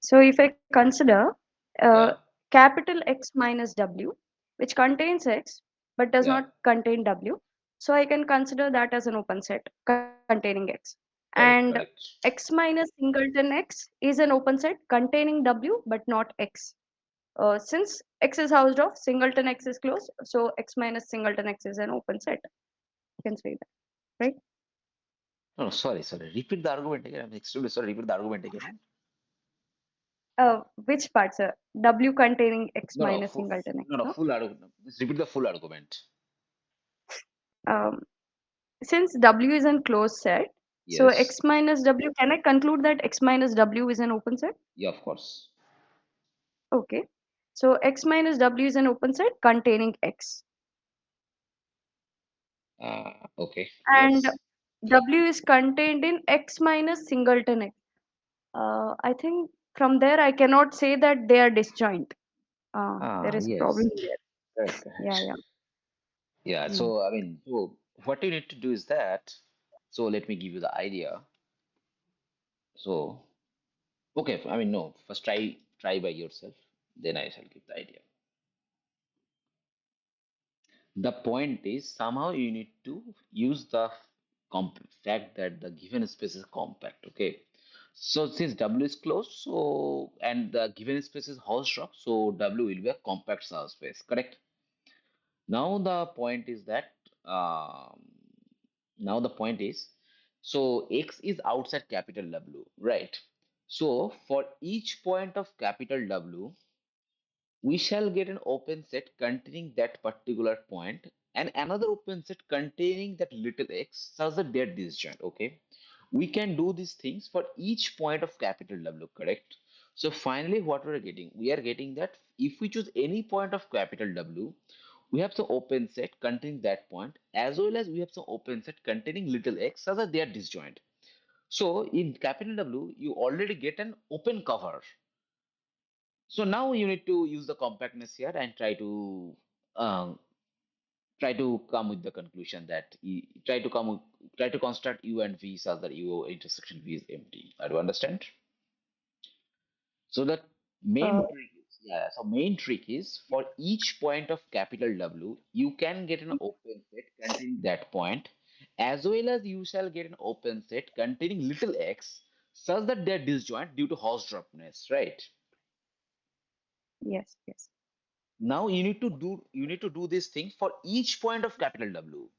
So if I consider uh, Yeah, capital X minus W, which contains X but does yeah. not contain W, so I can consider that as an open set containing X. And Correct, correct. X minus singleton X is an open set containing W but not X. Since X is housed off, singleton X is closed, so X minus singleton X is an open set. You can say that, right? No, no, sorry. Repeat the argument again. I'm extremely sorry. Repeat the argument again. Which parts are W containing X No, no, minus singleton X, no, no, no? full argument. Just repeat the full argument. Um, since W is an closed set, so Yes. X minus W, can I conclude that X minus W is an open set? Yeah, of course. Okay. So X minus W is an open set containing X. Okay. And Yes. W is contained in X minus singleton X. I think from there I cannot say that they are disjoint. There is a Yes. problem there. Correct, Yeah, correct. yeah. Yeah. Mm. So, I mean, so what you need to do is that. So, let me give you the idea. So, okay. I mean, no. First, try by yourself. Then I shall give the idea. The point is somehow you need to use the fact that the given space is compact. Okay. So since W is closed, so and the given space is Hausdorff, so W will be a compact subspace. Correct. Now the point is that um, now the point is so X is outside capital W, right? So for each point of capital W, we shall get an open set containing that particular point and another open set containing that little x such that they are disjoint. Okay, we can do these things for each point of capital W, correct? So finally what we are getting that if we choose any point of capital W, we have some open set containing that point as well as we have some open set containing little x such that they are disjoint. So in capital W you already get an open cover. So now you need to use the compactness here and um, try to come with the conclusion that try to construct U and V such that U intersection V is empty. I do understand. So that Uh, main trick is yeah. So main trick is for each point of capital W, you can get an open set containing that point, as well as you shall get an open set containing little x such that they are disjoint due to Hausdorffness, right? yes, yes. Now you need to do this thing for each point of capital W.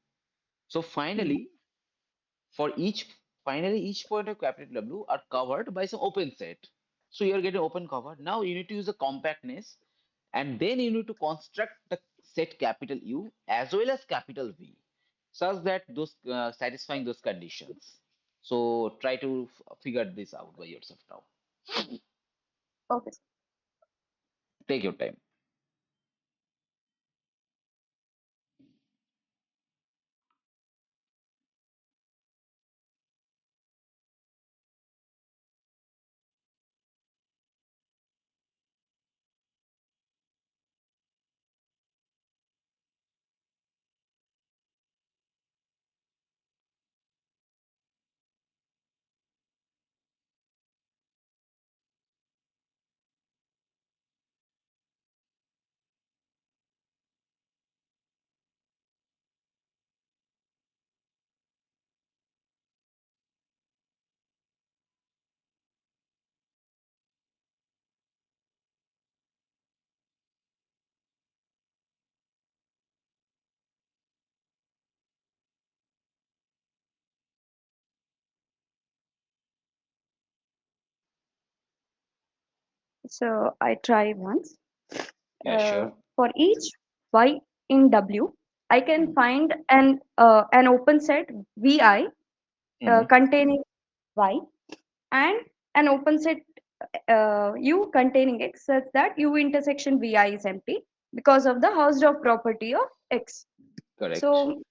So Mhm. for each each point of capital W are covered by some open set. So you're getting open cover. Now you need to use the compactness, and then you need to construct the set capital U as well as capital V, such that those satisfying those conditions. So try to figure this out by yourself now. Okay. Take your time. So I try once. Yeah, sure. For each y in W, I can Mm-hmm. find an open set Vi Mm-hmm. containing y and an open set U containing x such that U intersection Vi is empty because of the Hausdorff property of x. Correct. So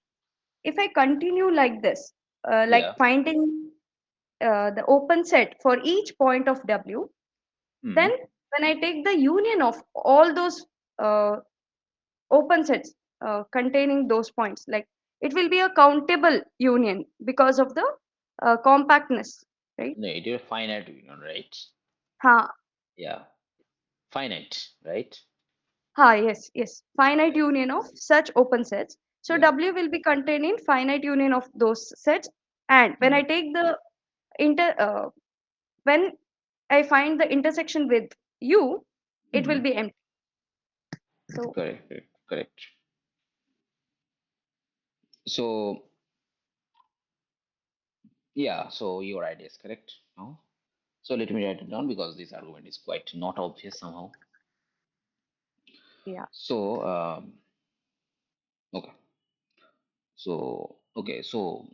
if I continue like this, like Yeah. finding the open set for each point of W, Mm-hmm. then when I take the union of all those uh, open sets containing those points, like it will be a countable union because of the compactness, right? No, it is a finite union, right? Ha, Yeah. Finite, right? yes, yes. Finite union of such open sets. So Yeah. W will be containing finite union of those sets. And when I Mm-hmm. take the inter, when I find the intersection with U, it will Mm-hmm. be empty. So Correct, correct, correct. So, yeah, so your idea is correct. No? So let me write it down because this argument is quite not obvious somehow. yeah. So, okay. So, okay. So,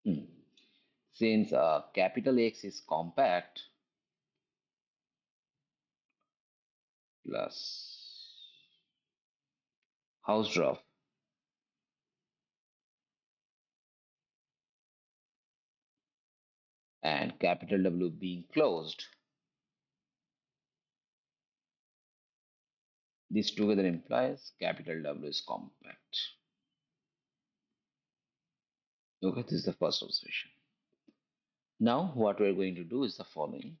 hmm, since capital X is compact plus Hausdorff and capital W being closed, this together implies capital W is compact. Okay, this is the first observation. Now, what we're going to do is the following.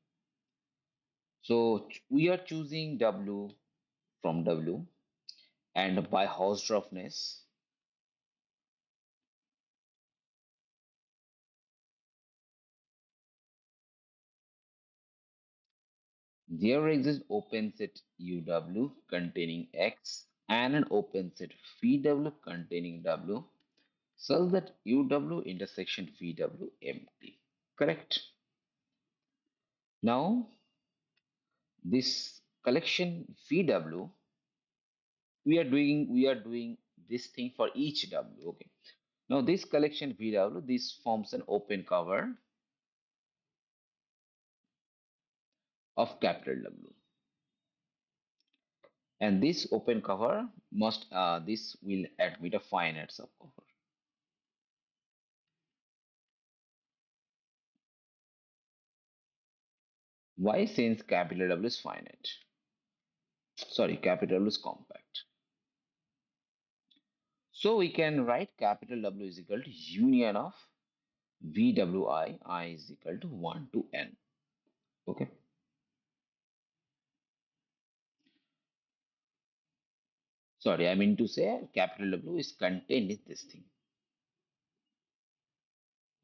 So, we are choosing W from W, and by Hausdorffness, there exists open set UW containing X and an open set VW containing W, such that UW intersection VW empty. Correct. Now, this collection VW, we are doing this thing for each W. Okay. Now, this collection VW, this forms an open cover of capital W, and this open cover must this will admit a finite subcover. Why? Since capital W is finite. Sorry, capital W is compact. So we can write capital W is equal to union of VWI, I is equal to 1 to n. Okay. Sorry, I mean to say capital W is contained in this thing.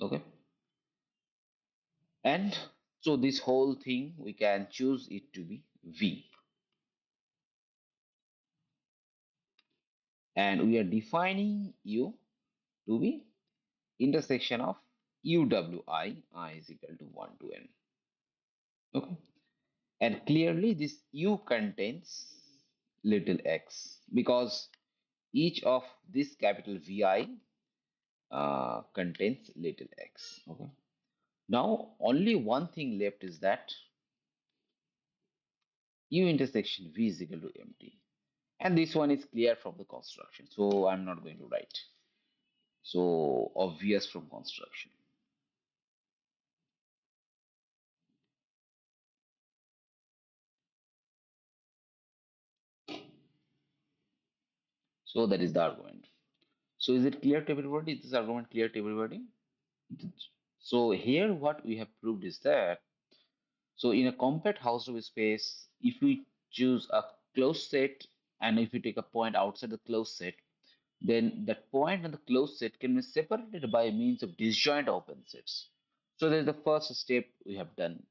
Okay. And so this whole thing, we can choose it to be V. And we are defining U to be intersection of I is equal to 1 to n. Okay. And clearly this U contains little x because each of this capital VI contains little x. Okay. Now only one thing left is that U intersection V is equal to empty. And this one is clear from the construction. So I'm not going to write. So obvious from construction. So that is the argument. So is it clear to everybody? Is this argument clear to everybody? So here what we have proved is that so in a compact Hausdorff space, if we choose a closed set and if we take a point outside the closed set, then that point and the closed set can be separated by means of disjoint open sets. So that's the first step we have done.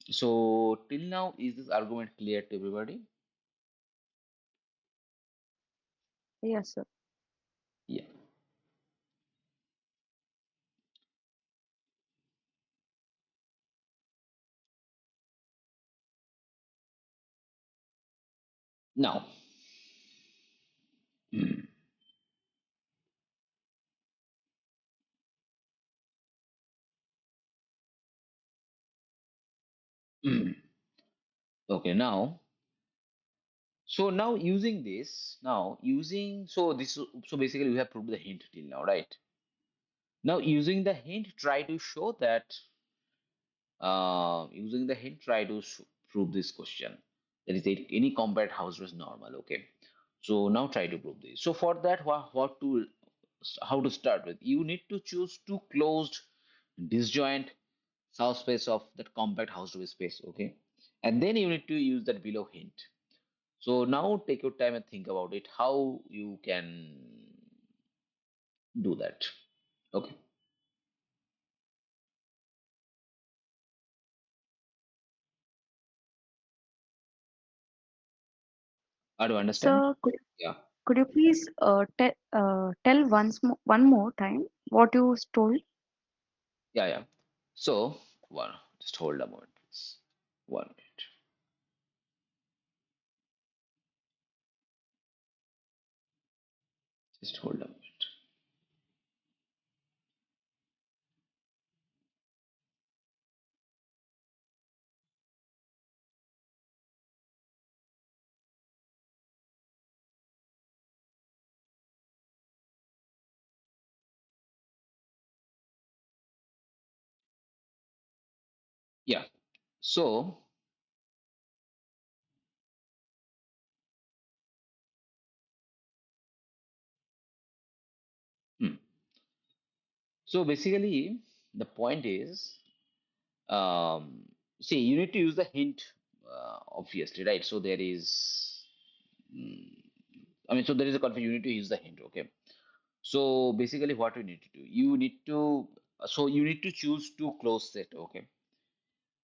So till now, is this argument clear to everybody? Yes, sir. Yeah. Now, mm, mm. Okay, now, so now using this, now using, so this, so basically we have proved the hint till now, right? Now using the hint, try to show that, using the hint, try to prove this question. That is any compact house was normal, okay? So now try to prove this. So for that, what to, how to start with? You need to choose two closed disjoint subspace of that compact Hausdorff space, okay? And then you need to use that below hint. So now take your time and think about it, how you can do that. Okay, how do you understand? So Yeah, could you please tell one more time what you told? yeah. So one, just hold a moment, please. 1 minute. Just hold a minute. Yeah. So, hmm. So basically, the point is, um, see, you need to use the hint, obviously, right? So there is, mm, I mean, so there is a confusion. You need to use the hint, okay? So basically, what you need to do, you need to, so you need to choose two close set, okay?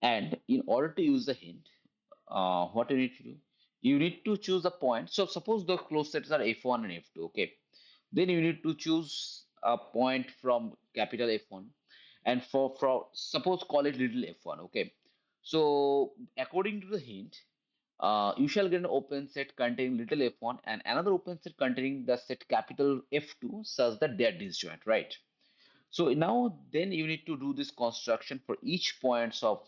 And in order to use the hint, what you need to do, you need to choose a point. So suppose the close sets are f1 and f2, okay? Then you need to choose a point from capital F1, and for suppose call it little f1, okay? So according to the hint, you shall get an open set containing little f1 and another open set containing the set capital F2 such that they are disjoint, right? So now then you need to do this construction for each points of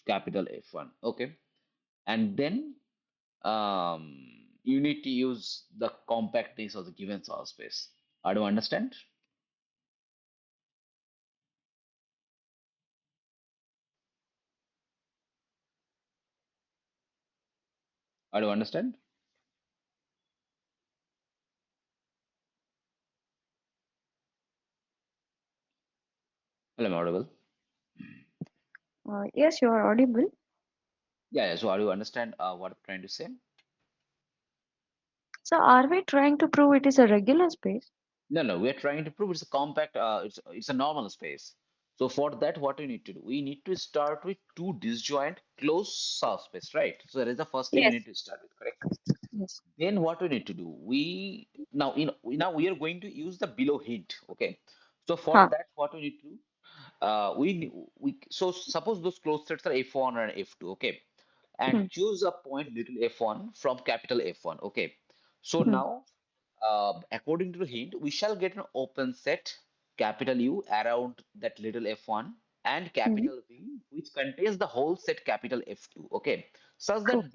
capital F1, okay? And then you need to use the compactness of the given solve space. I do understand. I do understand. Well, I'm audible. Yes, you are audible. Yeah. So, are you understand what I'm trying to say? So are we trying to prove it is a regular space? No, no. We're trying to prove it's a compact. It's a normal space. So for that, what we need to do? We need to start with two disjoint closed subspace, right? So that is the first thing we Yes. need to start with, correct? Yes. Then what we need to do? Now we are going to use the below hint. Okay. So for Huh. that, what we need to do? So suppose those closed sets are F1 and F2. Okay, and Hmm. choose a point little F1 from capital F1. Okay. So Hmm. now, according to the hint, we shall get an open set capital U around that little F1 and Hmm. capital V, which contains the whole set capital F2. Okay, such that Okay.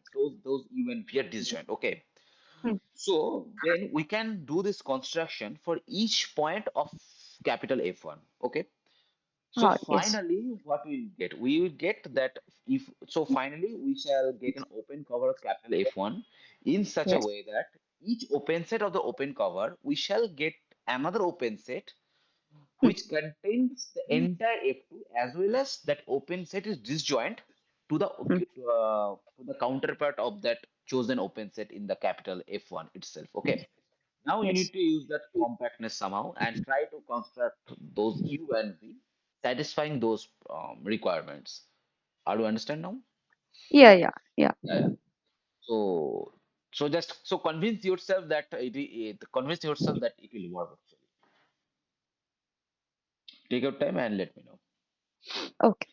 those U and V are disjoint. Okay, Hmm. so then we can do this construction for each point of capital F1. Okay. So Yes. finally, what we will get? We will get that if so finally we shall get an open cover of capital F1 in such a Yes. way that each open set of the open cover we shall get another open set Hmm. which contains the entire F2 as well as that open set is disjoint to Hmm. the counterpart of that chosen open set in the capital F1 itself. Okay. Now you Yes. need to use that compactness somehow and try to construct those U and V satisfying those requirements. How do you understand now? Yeah. Yeah. Yeah. Yeah, yeah. So, so convince yourself that convince yourself that it will work actually. Take your time and let me know. Okay.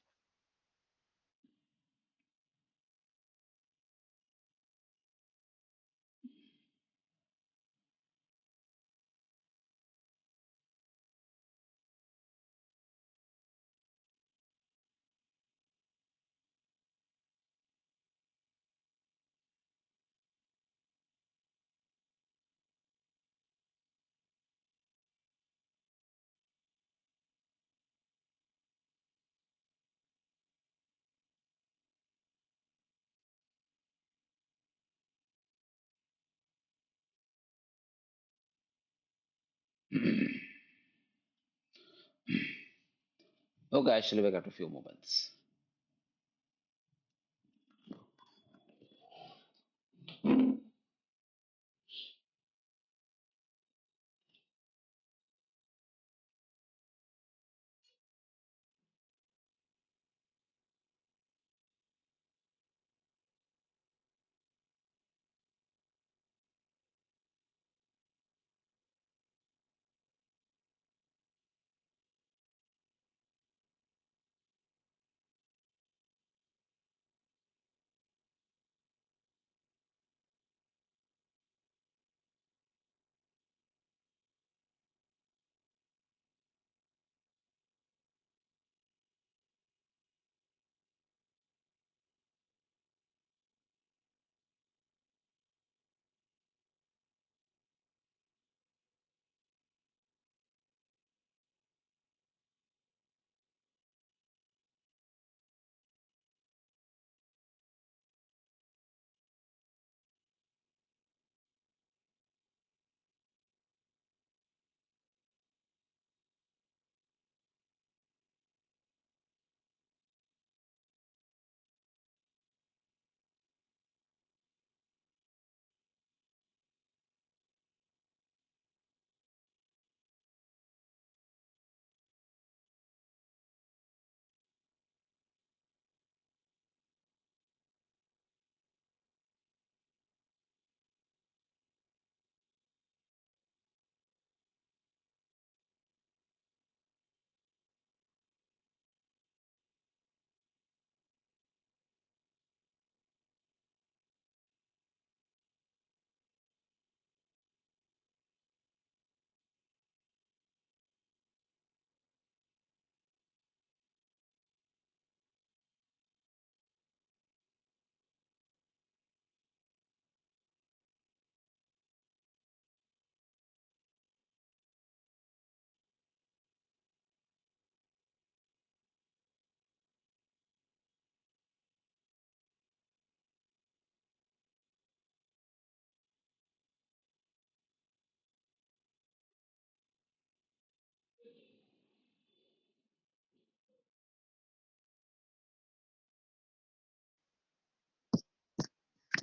Okay, I shall wake after a few moments.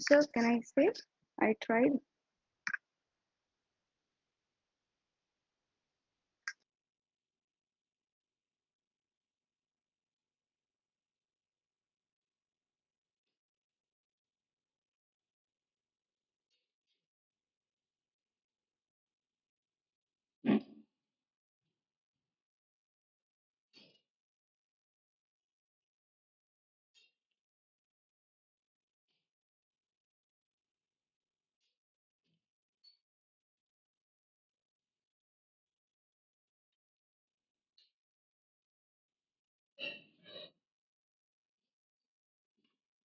So can I say I tried?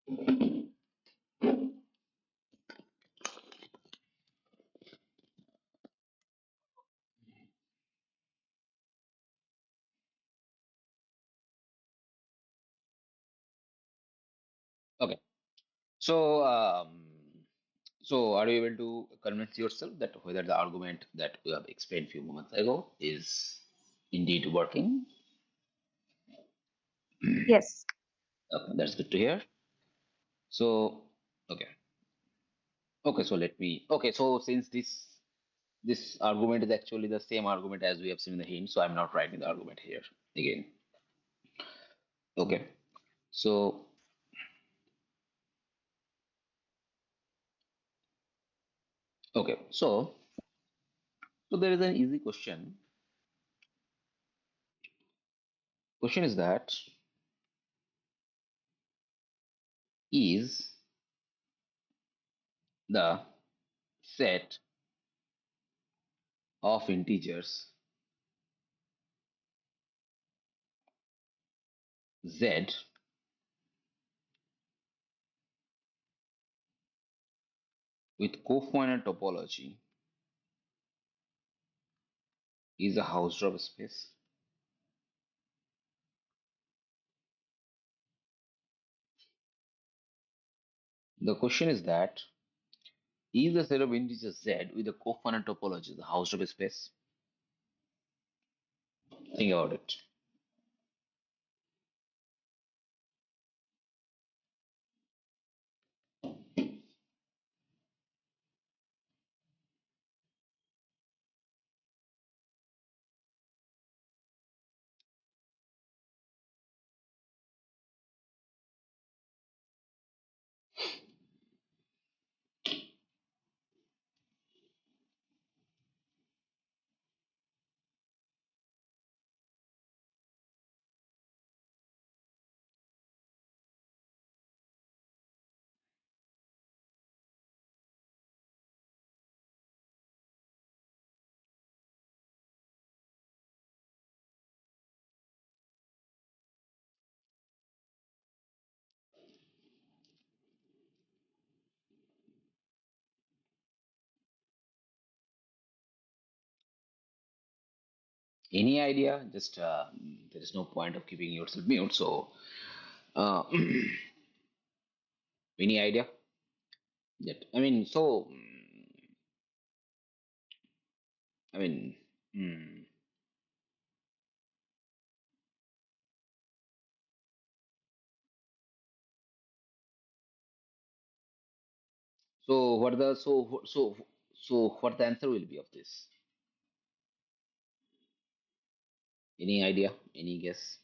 Okay. So, so are you able to convince yourself that whether the argument that we have explained few moments ago is indeed working? Yes. Okay, that's good to hear. So, okay, okay. So let me. Okay, so since this argument is actually the same argument as we have seen in the hint, so I'm not writing the argument here again. Okay. So, okay. So there is an easy question. Question is that is the set of integers z with cofinite topology is a Hausdorff space? The question is that is the set of integers z with a cofinite topology the Hausdorff space? Think about it. Any idea? Just there is no point of keeping yourself mute. So, uh, any idea? That I mean, so I mean, mm, so what the so what the answer will be of this? Any idea? Any guess?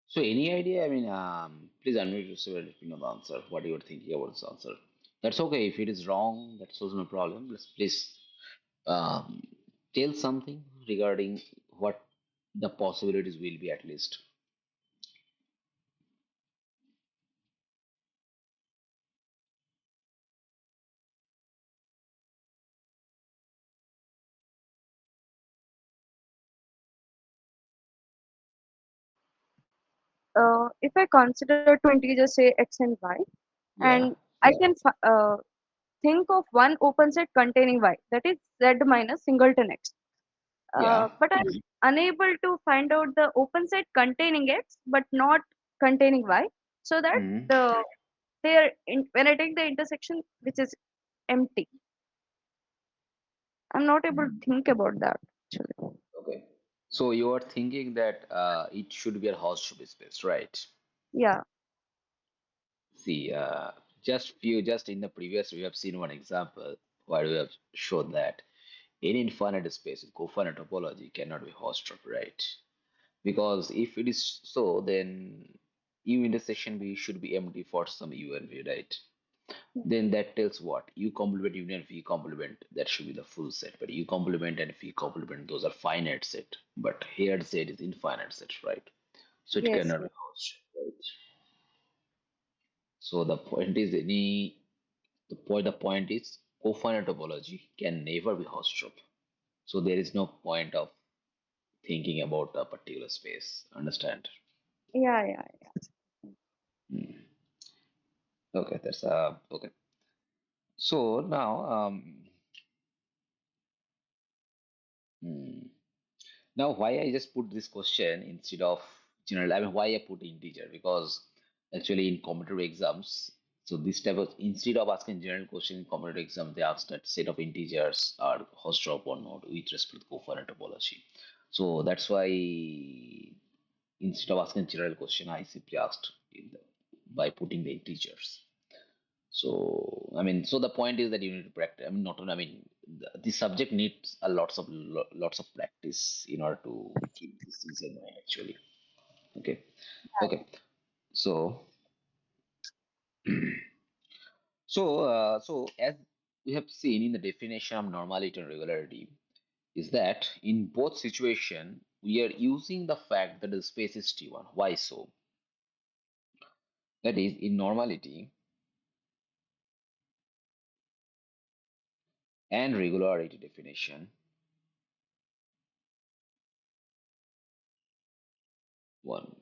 So any idea? I mean, please unmute yourself and let me know the answer. What you are thinking about this answer? That's okay. If it is wrong, that's also no problem. Let's please um, tell something regarding what the possibilities will be at least. If I consider two integers, say x and y, Yeah, and I can think of one open set containing y, that is z minus singleton x. yeah. But I'm unable to find out the open set containing x, but not containing y, so that Hmm. the when I take the intersection, which is empty, I'm not able to think about that actually. Okay. So you are thinking that it should be a Hausdorff space, right? Yeah. See, just in the previous we have seen one example. Why do we have shown that? In infinite space, in cofinite topology cannot be Hausdorff, right? Because if it is so, then U intersection V should be empty for some U and V, right? Then that tells what? U complement union V complement, that should be the full set. But U complement and V complement, those are finite set. But here Z is infinite set, right? So it Yes, cannot be yes. Hausdorff, right? So the point is the point is cofinite topology can never be Hausdorff. So there is no point of thinking about a particular space. Understand? Yeah, yeah, yeah. Hmm. Okay, that's okay. So now hmm, now why I just put this question instead of general? I mean, why I put integer? Because actually in competitive exams, so this type of instead of asking general question in competitive exam, they ask that set of integers are Hausdorff or not with respect to cofinite topology. So that's why instead of asking general question, I simply asked by putting the integers. So, I mean, so the point is that you need to practice. I mean, not only, I mean, the subject needs a lots of practice in order to keep these things in mind, actually. Okay. Okay. So, so as we have seen in the definition of normality and regularity, is that in both situation we are using the fact that the space is T1. Why so? That is, in normality and regularity definition, one,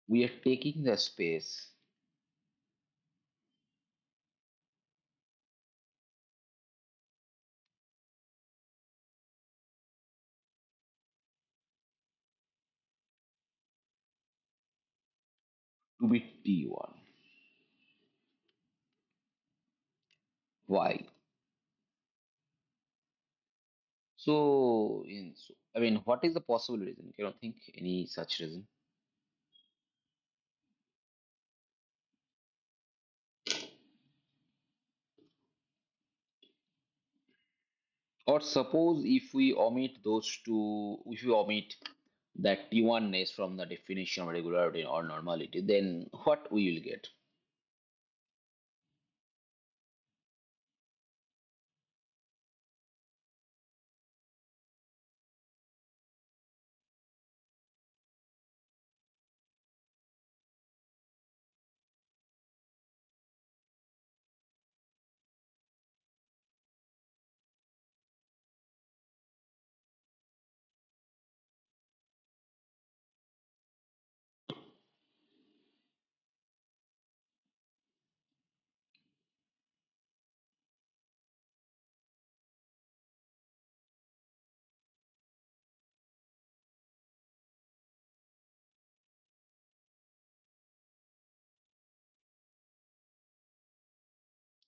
we are taking the space to be T1. Why? So, I mean, what is the possible reason? You cannot think any such reason. Or suppose if we omit those two, if we omit that T1ness from the definition of regularity or normality, then what we will get?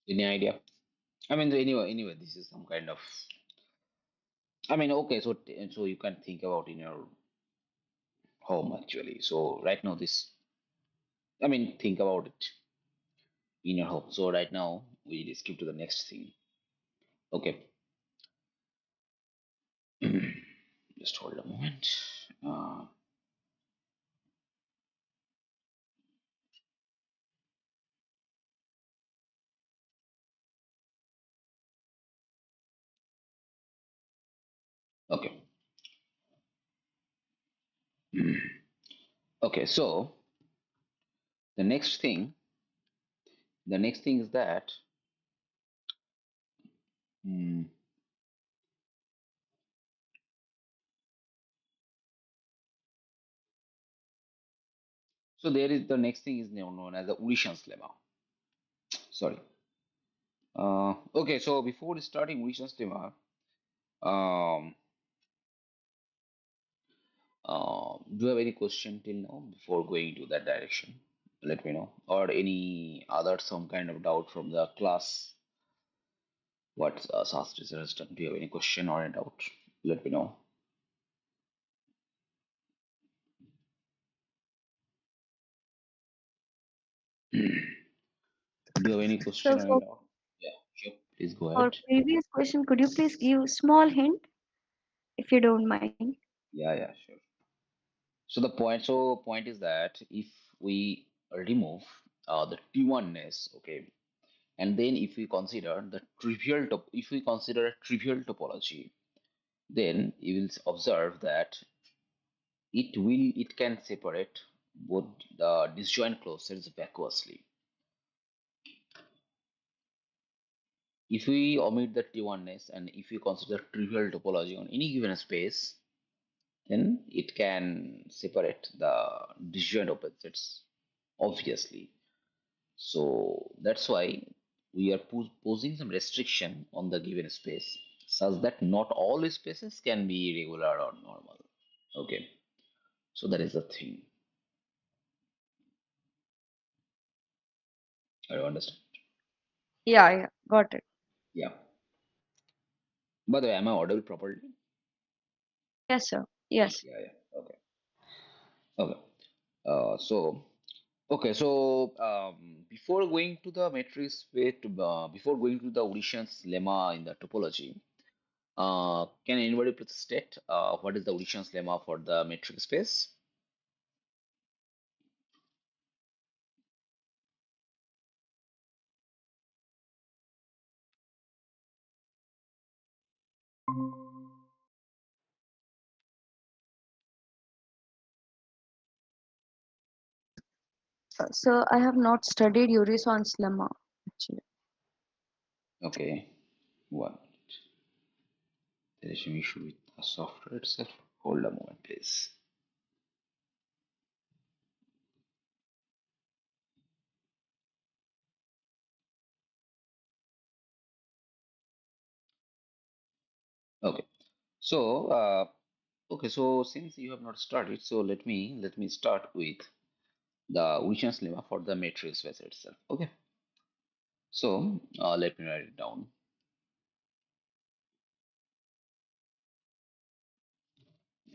Any idea? I mean, anyway, this is some kind of. I mean, okay, so you can think about in your home actually. So right now, this. I mean, think about it in your home. So right now, we skip to the next thing. Okay. Just hold a moment. Uh, okay. Okay, so the next thing, the next thing is that mm, so there is the next thing is known as the Urishan's lemma. Sorry. Okay, so before starting Urishan's lemma, um, do you have any question till now before going to that direction? Let me know. Or any other some kind of doubt from the class. What Sastri sir has done? Do you have any question or any doubt? Let me know. Do you have any So question or any for, doubt? Yeah, sure. Please go for ahead. previous question, could you please give small hint if you don't mind? Yeah, yeah, sure. So point is that if we remove the T1ness, okay, and then if we consider the if we consider a trivial topology, then you will observe that it can separate both the disjoint closures vacuously. If we omit the T1ness and if we consider trivial topology on any given space, then it can separate the disjoint opposites obviously. So that's why we are posing some restriction on the given space such that not all spaces can be regular or normal. Okay, so that is the thing. I understand. Yeah, got it. Yeah. By the way, am I audible properly? Yes, sir. Yes. Yeah, yeah. Okay. Okay. So okay, so before going to the matrix space, before going to the Orician's lemma in the topology, can anybody please state what is the Orician's lemma for the metric space? So I have not studied Urison's lemma actually. Okay, one. There is an issue with the software itself. Hold a moment, please. Okay, so okay, so since you have not started, so let me start with the Orician's lemma for the matrix space itself. Okay, so let me write it down.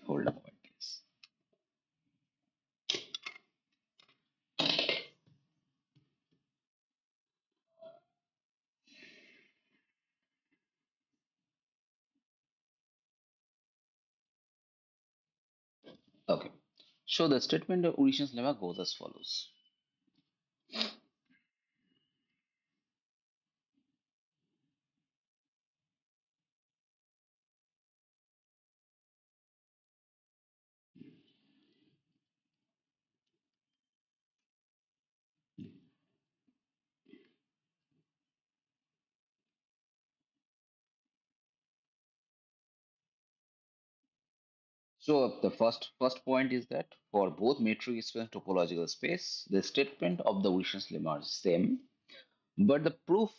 Hold a moment, please. Okay, so the statement of Orician's lemma goes as follows. So the first point is that for both metric space and topological space, the statement of the Orician's lemma is same, but the proof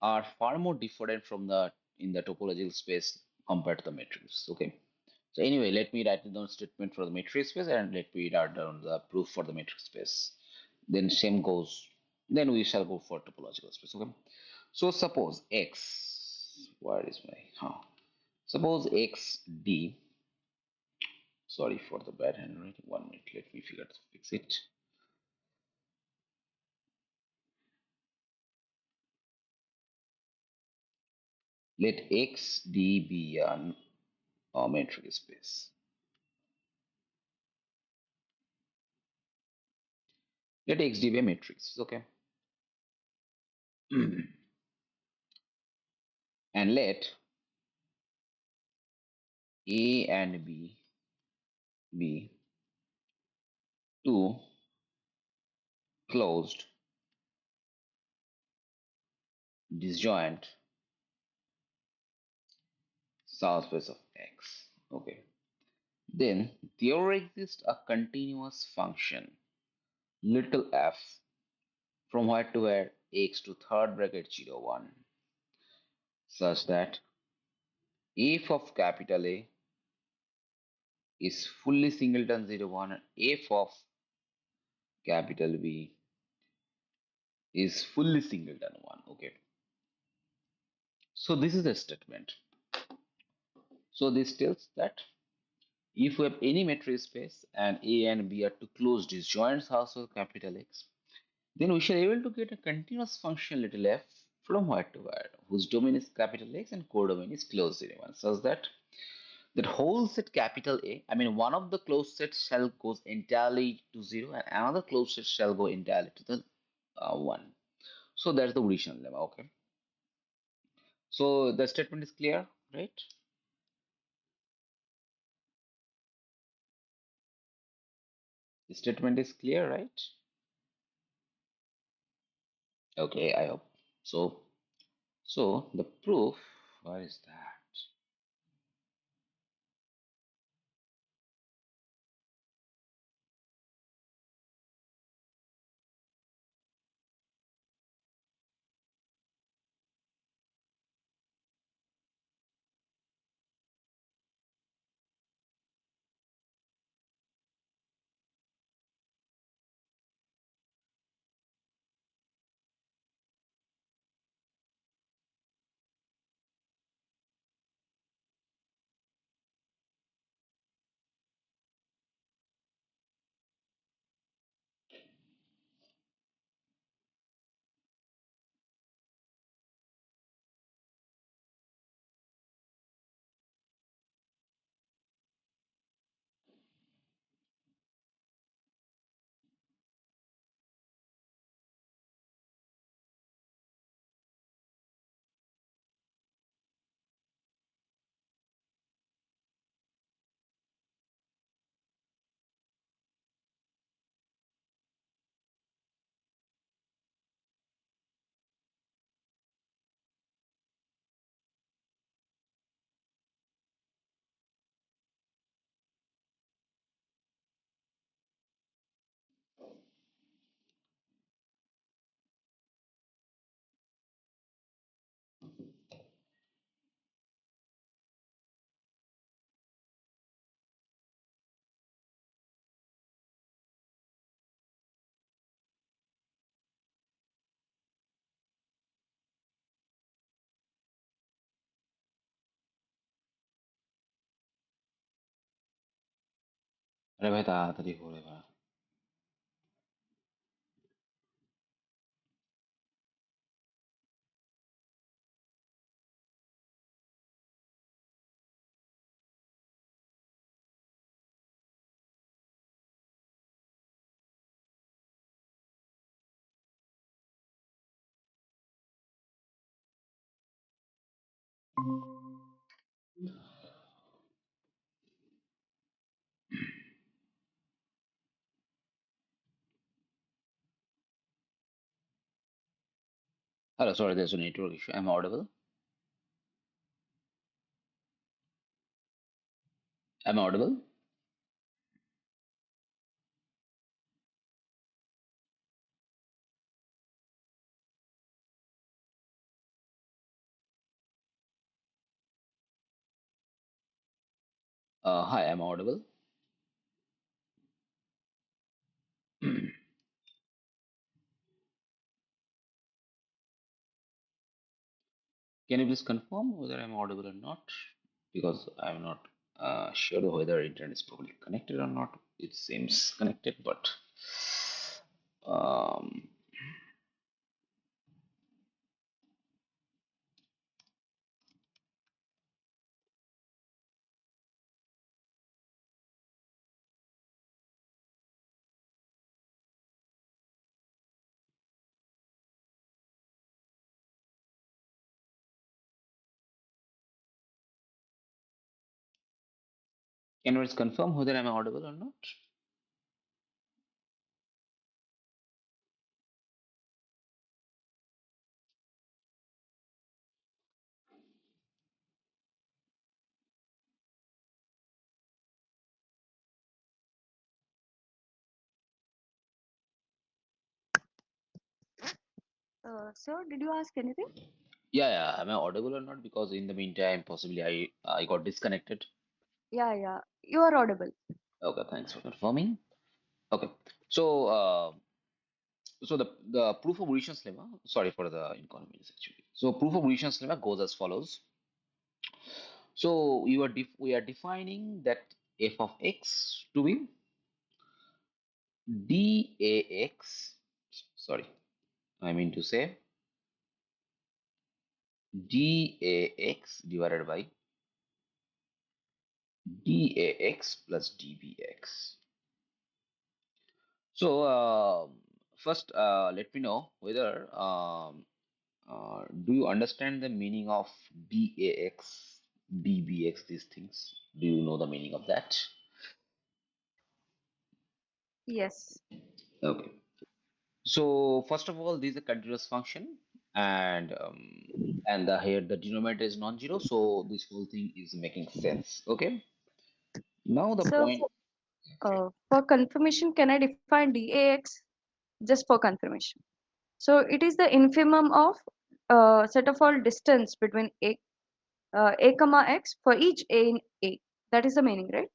are far more different from the in the topological space compared to the matrix. Okay. So anyway, let me write down statement for the matrix space and let me write down the proof for the matrix space. Then same goes. Then we shall go for topological space. Okay. So suppose x. Where is my? Suppose x d. Sorry for the bad handwriting. 1 minute. Let me fix it. Let x d be an metric space. Let x d be a matrix. Okay. And let a and b be two closed disjoint subspace of x. Okay. Then there exists a continuous function little f from where to where x to third bracket 0 1 such that f of capital A is fully singleton 0 1 and f of capital B is fully singleton 1. Okay. So this is a statement. So this tells that if we have any metric space and A and B are two closed disjoint subsets of capital X, then we shall able to get a continuous function little f from where to where, whose domain is capital X and codomain is closed one, such that that whole set capital A, I mean one of the closed sets shall goes entirely to 0 and another closed set shall go entirely to the 1. So that's the original lemma, okay? So the statement is clear, right? The statement is clear, right? Okay, I hope. So the proof, where is that? अरे भाई ताড়াতাড়ি हो रे भाई. Hello, sorry, there's a network issue. I'm audible. I'm audible. Hi, I'm audible. Can you please confirm whether I'm audible or not? Because I'm not sure whether internet is properly connected or not. It seems connected, but um, can you please confirm whether I'm audible or not? Sir, did you ask anything? Yeah, am I audible or not? Because in the meantime, possibly I got disconnected. Yeah, you are audible. Okay, thanks for confirming. Okay, so so the proof of Orishon's lemma. Sorry for the inconvenience actually. So proof of Orishon's lemma goes as follows. So we are defining that f of x to be dax sorry, I mean to say dAx divided by dAx plus dBx. So first, let me know whether do you understand the meaning of dAx, dBx, these things? Do you know the meaning of that? Yes. Okay. So first of all, this is a continuous function, and the here the denominator is non-zero, so this whole thing is making sense. Okay. Now the So point. for confirmation, can I define dAx just for confirmation? So it is the infimum of set of all distance between a comma x for each a in A. That is the meaning, right?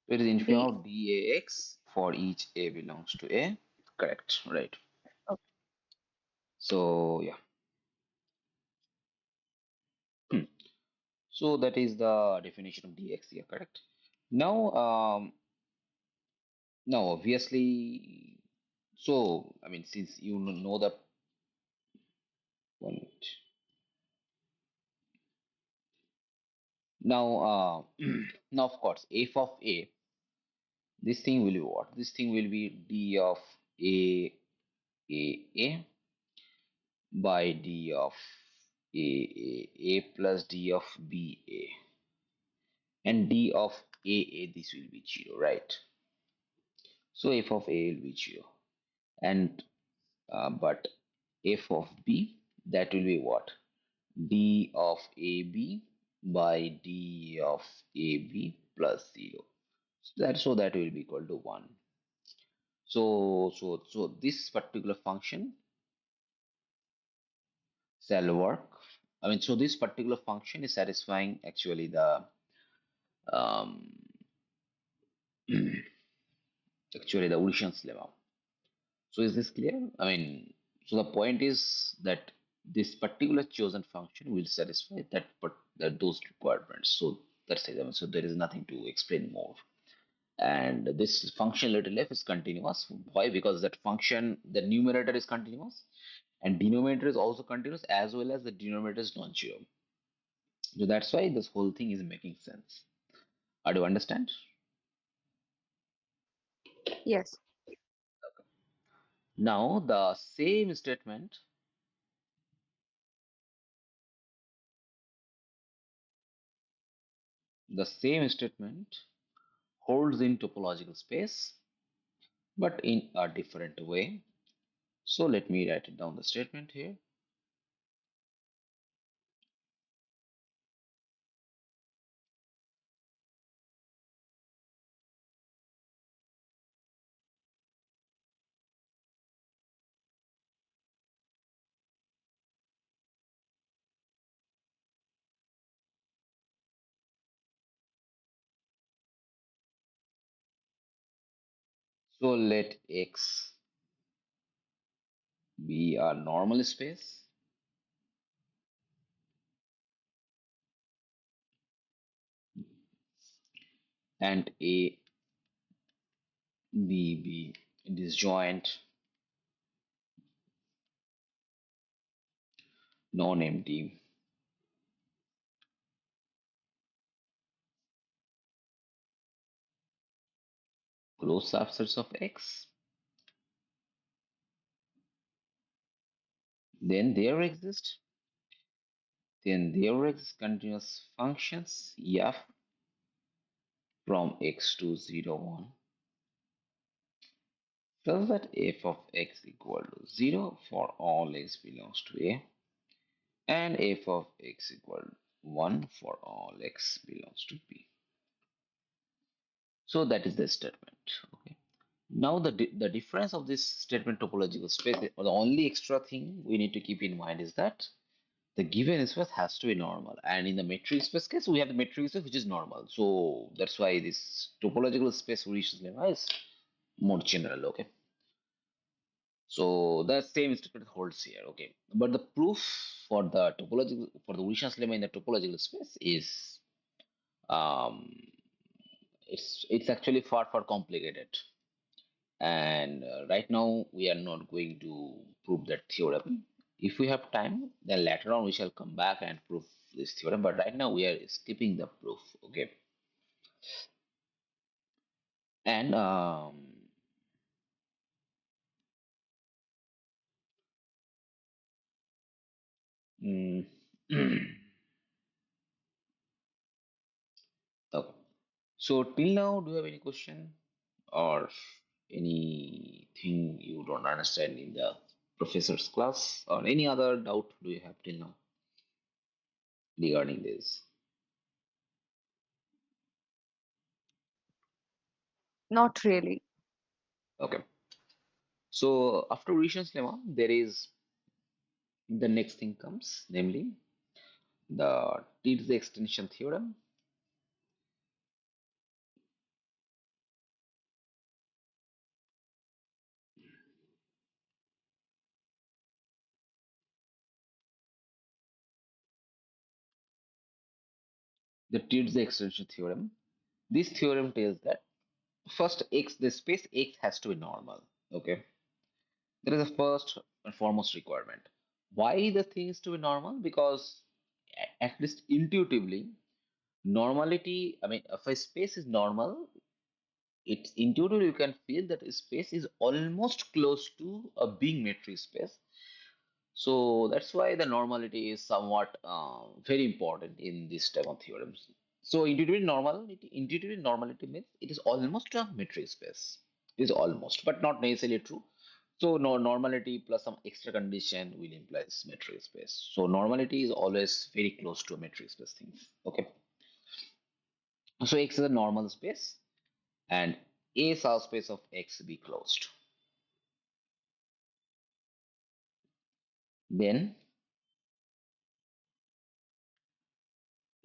It is infimum D. of dAx for each A belongs to A. Correct, right. Okay. So yeah. Hmm. So that is the definition of dx here, correct? Now, now obviously, so I mean, since you know the one minute. Now, now of course, f of a, this thing will be what? This thing will be d of a by d of a plus d of b a, and d of a this will be 0, right? So f of a will be 0, and but f of b, that will be what? D of ab by d of ab plus 0. So that will be equal to 1. So this particular function shall work. I mean, so this particular function is satisfying actually the um, actually the Wilson's lemma. So is this clear? I mean, so the point is that this particular chosen function will satisfy that those requirements. So that's it. I mean, so there is nothing to explain more. And this function little f is continuous. Why? Because that function, the numerator is continuous, and denominator is also continuous, as well as the denominator is non-zero. So that's why this whole thing is making sense. Do you understand? Yes. Now the same statement holds in topological space, but in a different way. So let me write it down the statement here. So let X be a normal space and A be disjoint, non-empty, closed subsets of X. Then there exist continuous functions f from x to 0, 1, such that f of x equal to 0 for all x belongs to A, and f of x equal to 1 for all x belongs to B. So that is the statement. Okay. Now the difference of this statement topological space, or the only extra thing we need to keep in mind is that the given space has to be normal, and in the metric space case we have the metric space which is normal. So that's why this topological space Rich's lemma is more general. Okay. So the same statement holds here. Okay. But the proof for the topological for the Rich's lemma in the topological space is um it's actually far complicated. And right now, we are not going to prove that theorem. If we have time, then later on we shall come back and prove this theorem. But right now, we are skipping the proof. Okay. And mm, okay. So till now, do you have any question or anything you don't understand in the professor's class or any other doubt do you have till now regarding this? Not really. Okay. So after Rishon's lemma, there is the next thing comes, namely the T to the extension theorem. The T to the extension theorem. This theorem tells that first x, the space x has to be normal. Okay. That is the first and foremost requirement. Why the thing is to be normal? Because at least intuitively, normality, I mean, if a space is normal, it's intuitively you can feel that a space is almost close to a being metric space. So that's why the normality is somewhat very important in this type of theorems. So intuitively normality means it is almost a metric space. It is almost, but not necessarily true. So no normality plus some extra condition will imply this metric space. So normality is always very close to a metric space things. Okay. So X is a normal space and A subspace of X be closed. Then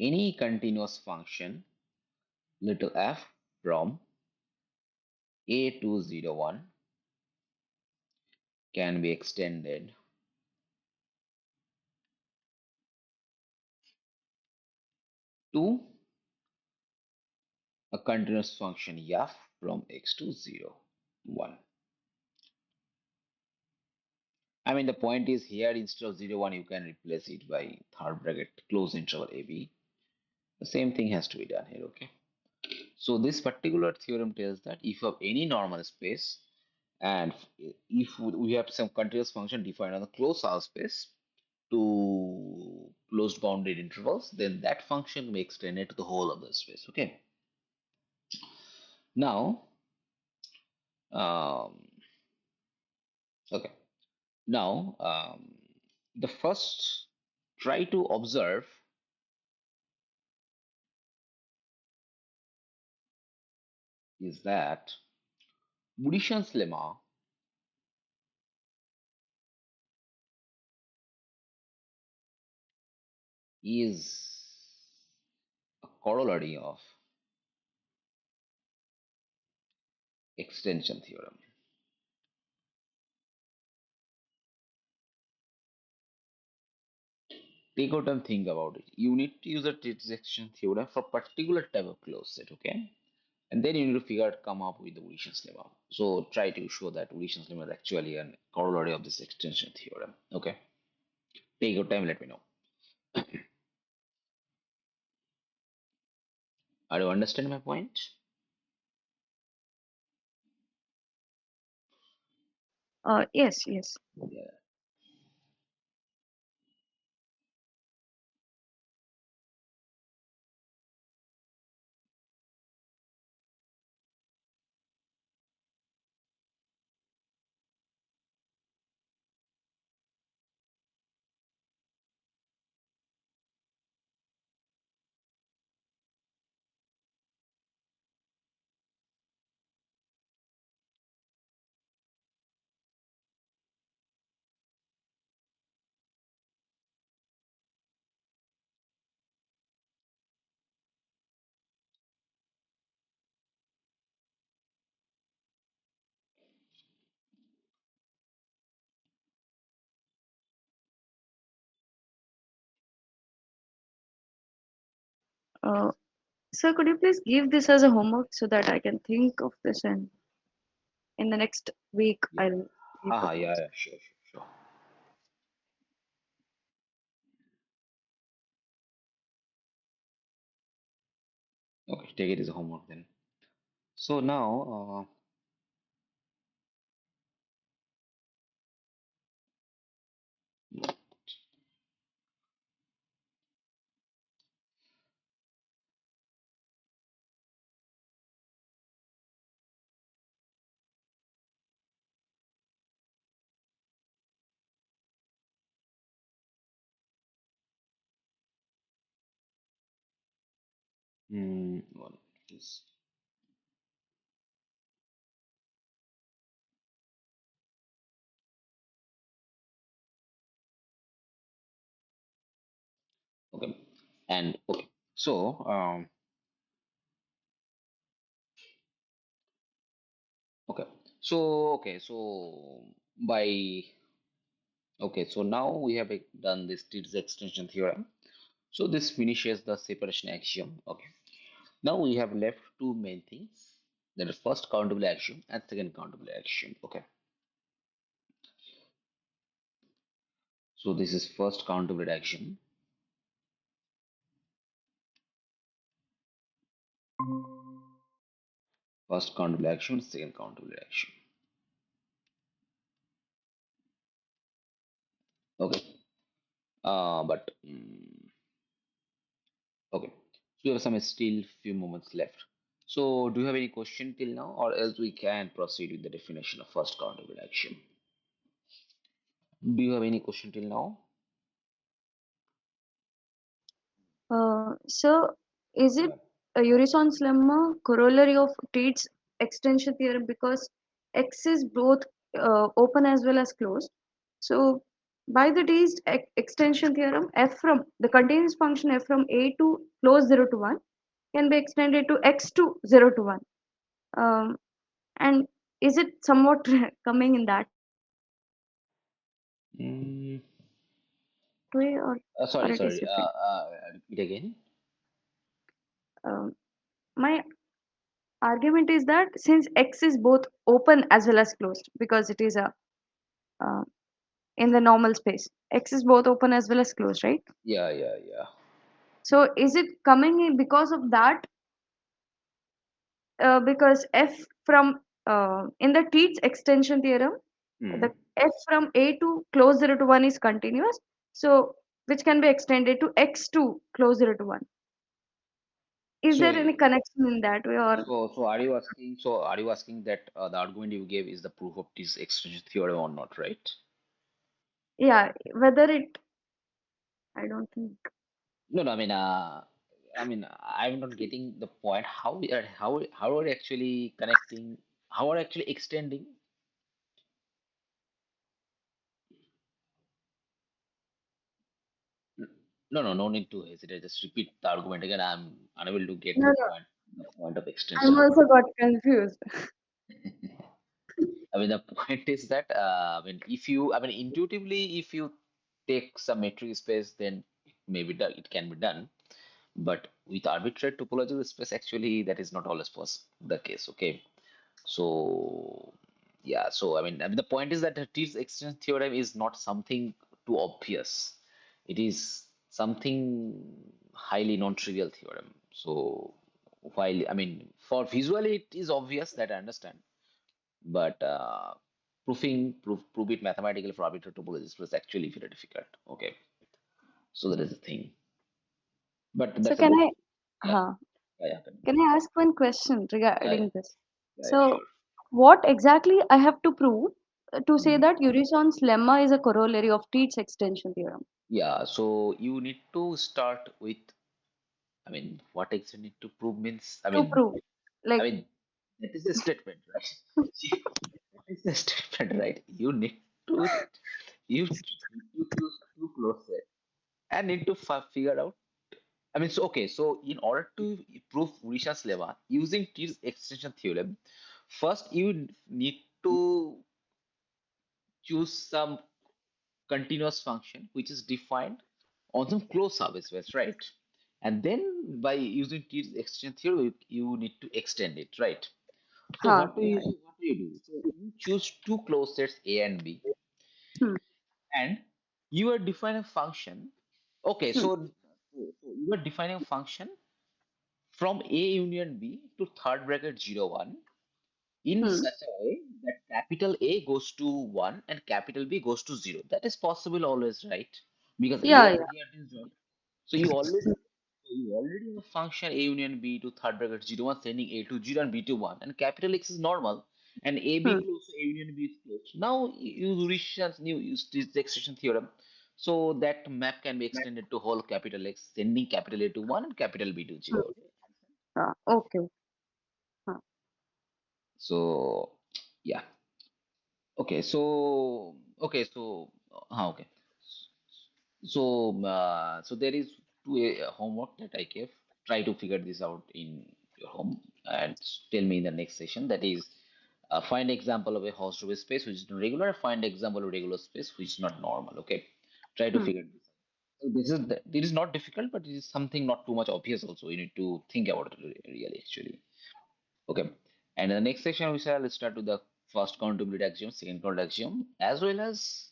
any continuous function little f from A to 0, 1 can be extended to a continuous function f from x to 0, 1. I mean, the point is here instead of 0, 1, you can replace it by third bracket close interval AB. The same thing has to be done here, okay? So this particular theorem tells that if you have any normal space and if we have some continuous function defined on the closed subspace to closed bounded intervals, then that function may extend it to the whole of the space, okay? Now, um, okay. Now, the first try to observe is that Budishan's lemma is a corollary of extension theorem. Take out and think about it. You need to use a extension theorem for particular type of closed set, okay? And then you need to come up with the Budishan's lemma. So try to show that Budishan's lemma is actually a corollary of this extension theorem, okay? Take your time, let me know. Are you understand my point? Yes, yes. Yeah. Sir, could you please give this as a homework so that I can think of this and in the next week Yeah. I'll be Haha, putting yeah, this. yeah, sure, sure, sure. Okay, take it as a homework then. So now, what is okay, and okay. So, okay, so by okay, so now we have done this T's extension theorem. So this finishes the separation axiom. Okay. Now we have left two main things. That is first countable axiom and second countable axiom. Okay. So this is first countable axiom. First countable axiom, second countable axiom. Okay. But okay. So we have some still few moments left. So do you have any question till now, or else we can proceed with the definition of first countable axiom? Do you have any question till now? So is it Yeah. a Urison's lemma corollary of Tate's extension theorem because X is both open as well as closed? So by the Tate's extension theorem, f from the continuous function f from a to close 0 to 1 can be extended to x to 0 to 1. And is it somewhat coming in that Mm, way, or sorry, it is sorry. different? Repeat again. Um, my argument is that since x is both open as well as closed because it is a uh, in the normal space, x is both open as well as closed, right? Yeah, yeah, yeah. So is it coming in because of that, because f from in the Teats extension theorem, Hmm. the f from a to close 0 to 1 is continuous, so which can be extended to x to close 0 to 1. Is So, there any connection in that way, or so are you asking? So, are you asking that the argument you gave is the proof of this extension theorem or not, right? yeah, whether it, I don't think. No, no. I'm not getting the point. How are we actually connecting? How are we actually extending? N- No, no, no need to hesitate. Just repeat the argument again. I'm unable to get No, no, the point of I'm extension. also got confused. I mean, the point is that if you, intuitively, if you take some metric space, then it can be done. But with arbitrary topological space, actually, that is not always the case. Okay, so yeah, so the point is that the T's extension theorem is not something too obvious. It is something highly non-trivial theorem. So while for visually it is obvious that I understand, but prove it mathematically for arbitrary topologies was actually very difficult. Okay, so that is the thing. But So that's a good thing. Yeah, huh, yeah, yeah, continue. can I ask one question Yeah, yeah, regarding this? yeah, yeah, So, sure. what exactly I have to prove to say Mhm. that Urison's lemma is a corollary of Teats extension theorem? Yeah, so you need to start with, what exactly need to prove means, To prove, I like, mean, that is a statement, right? See, that is a statement, right? To, you need to choose two close and need to figure out. So okay, so in order to prove Risha's lemma using T's extension theorem, first you need to choose some continuous function which is defined on some closed subspace, right? And then by using T's extension theorem, you need to extend it, right? So huh, right. you do? So you choose two closed sets A and B, Hmm. and you are defining a function. Okay, Hmm. so you are defining a function from A union B to third bracket 0, 1 in Hmm. such a way that capital A goes to 1 and capital B goes to 0. That is possible always, right? Because A Yeah, and yeah. B are disjoint. So you already have a function A union B to third bracket 0, 1 sending A to 0 and B to 1, and capital X is normal and A B Hmm. close to A union B is close. Now you use this extension theorem. So that map can be extended to whole capital X, sending capital A to 1 and capital B to 0. Hmm. Okay. Huh. So yeah. Okay. So there is two homework that I gave. Try to figure this out in your home and tell me in the next session. That is, find example of a host of a space which is regular. Find example of regular space which is not normal. Okay, try to Hmm. figure this out. So this is not difficult, but it is something not too much obvious. Also, you need to think about it really actually. Okay. And in the next section, we shall start with the first countability axiom, second count axiom, as well as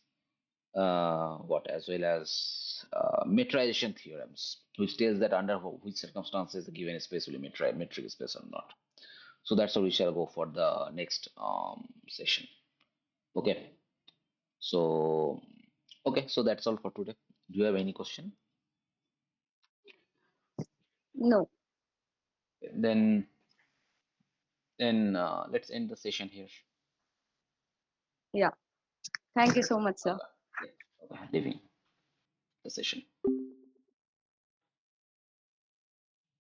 as well as metrization theorems, which tells that under which circumstances the given space will be metric space or not. So that's how we shall go for the next session. Okay. So so that's all for today. Do you have any question? No. Then let's end the session here. Yeah. Thank you so much, sir. Okay. Yeah. Okay. Leaving the session.